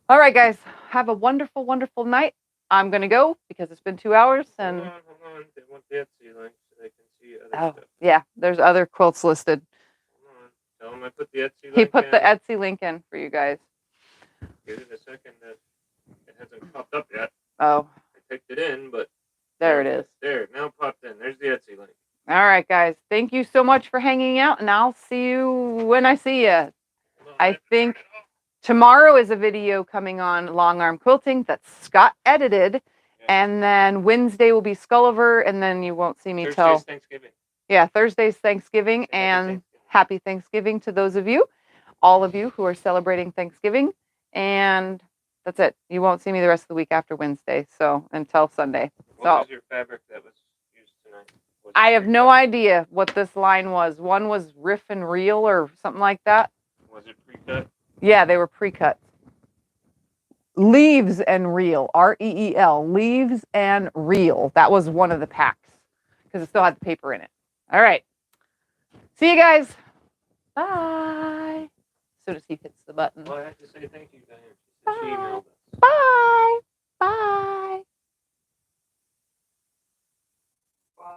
All right, guys, have a wonderful, wonderful night. I'm going to go because it's been 2 hours. And Hold on. They want the Etsy link so they can see other stuff. Yeah, there's other quilts listed. Hold on. Tell him I put the Etsy link He put in. the Etsy link in for you guys. Give it a second. It hasn't popped up yet. Oh. I typed it in, but... There it is. There, now it popped in. There's the Etsy link. All right, guys. Thank you so much for hanging out, and I'll see you when I see you. I think tomorrow is a video coming on long arm quilting that Scott edited, and then Wednesday will be Sculliver, and then you won't see me Thursday's Thanksgiving. Yeah, Thursday's Thanksgiving, and happy Thanksgiving to those of you, all of you who are celebrating Thanksgiving, and that's it. You won't see me the rest of the week after Wednesday, so until Sunday. What was your fabric that was used tonight? I have no idea what this line was. One was Riff and Reel or something like that. Was it pre-cut? Yeah, they were pre-cut. Leaves and Reel, R-E-E-L, Leaves and Reel. That was one of the packs because it still had the paper in it. All right. See you guys. Bye. As soon as he hits the button. Well, I have to say thank you, Diane. She emailed us. Bye. Bye. Bye.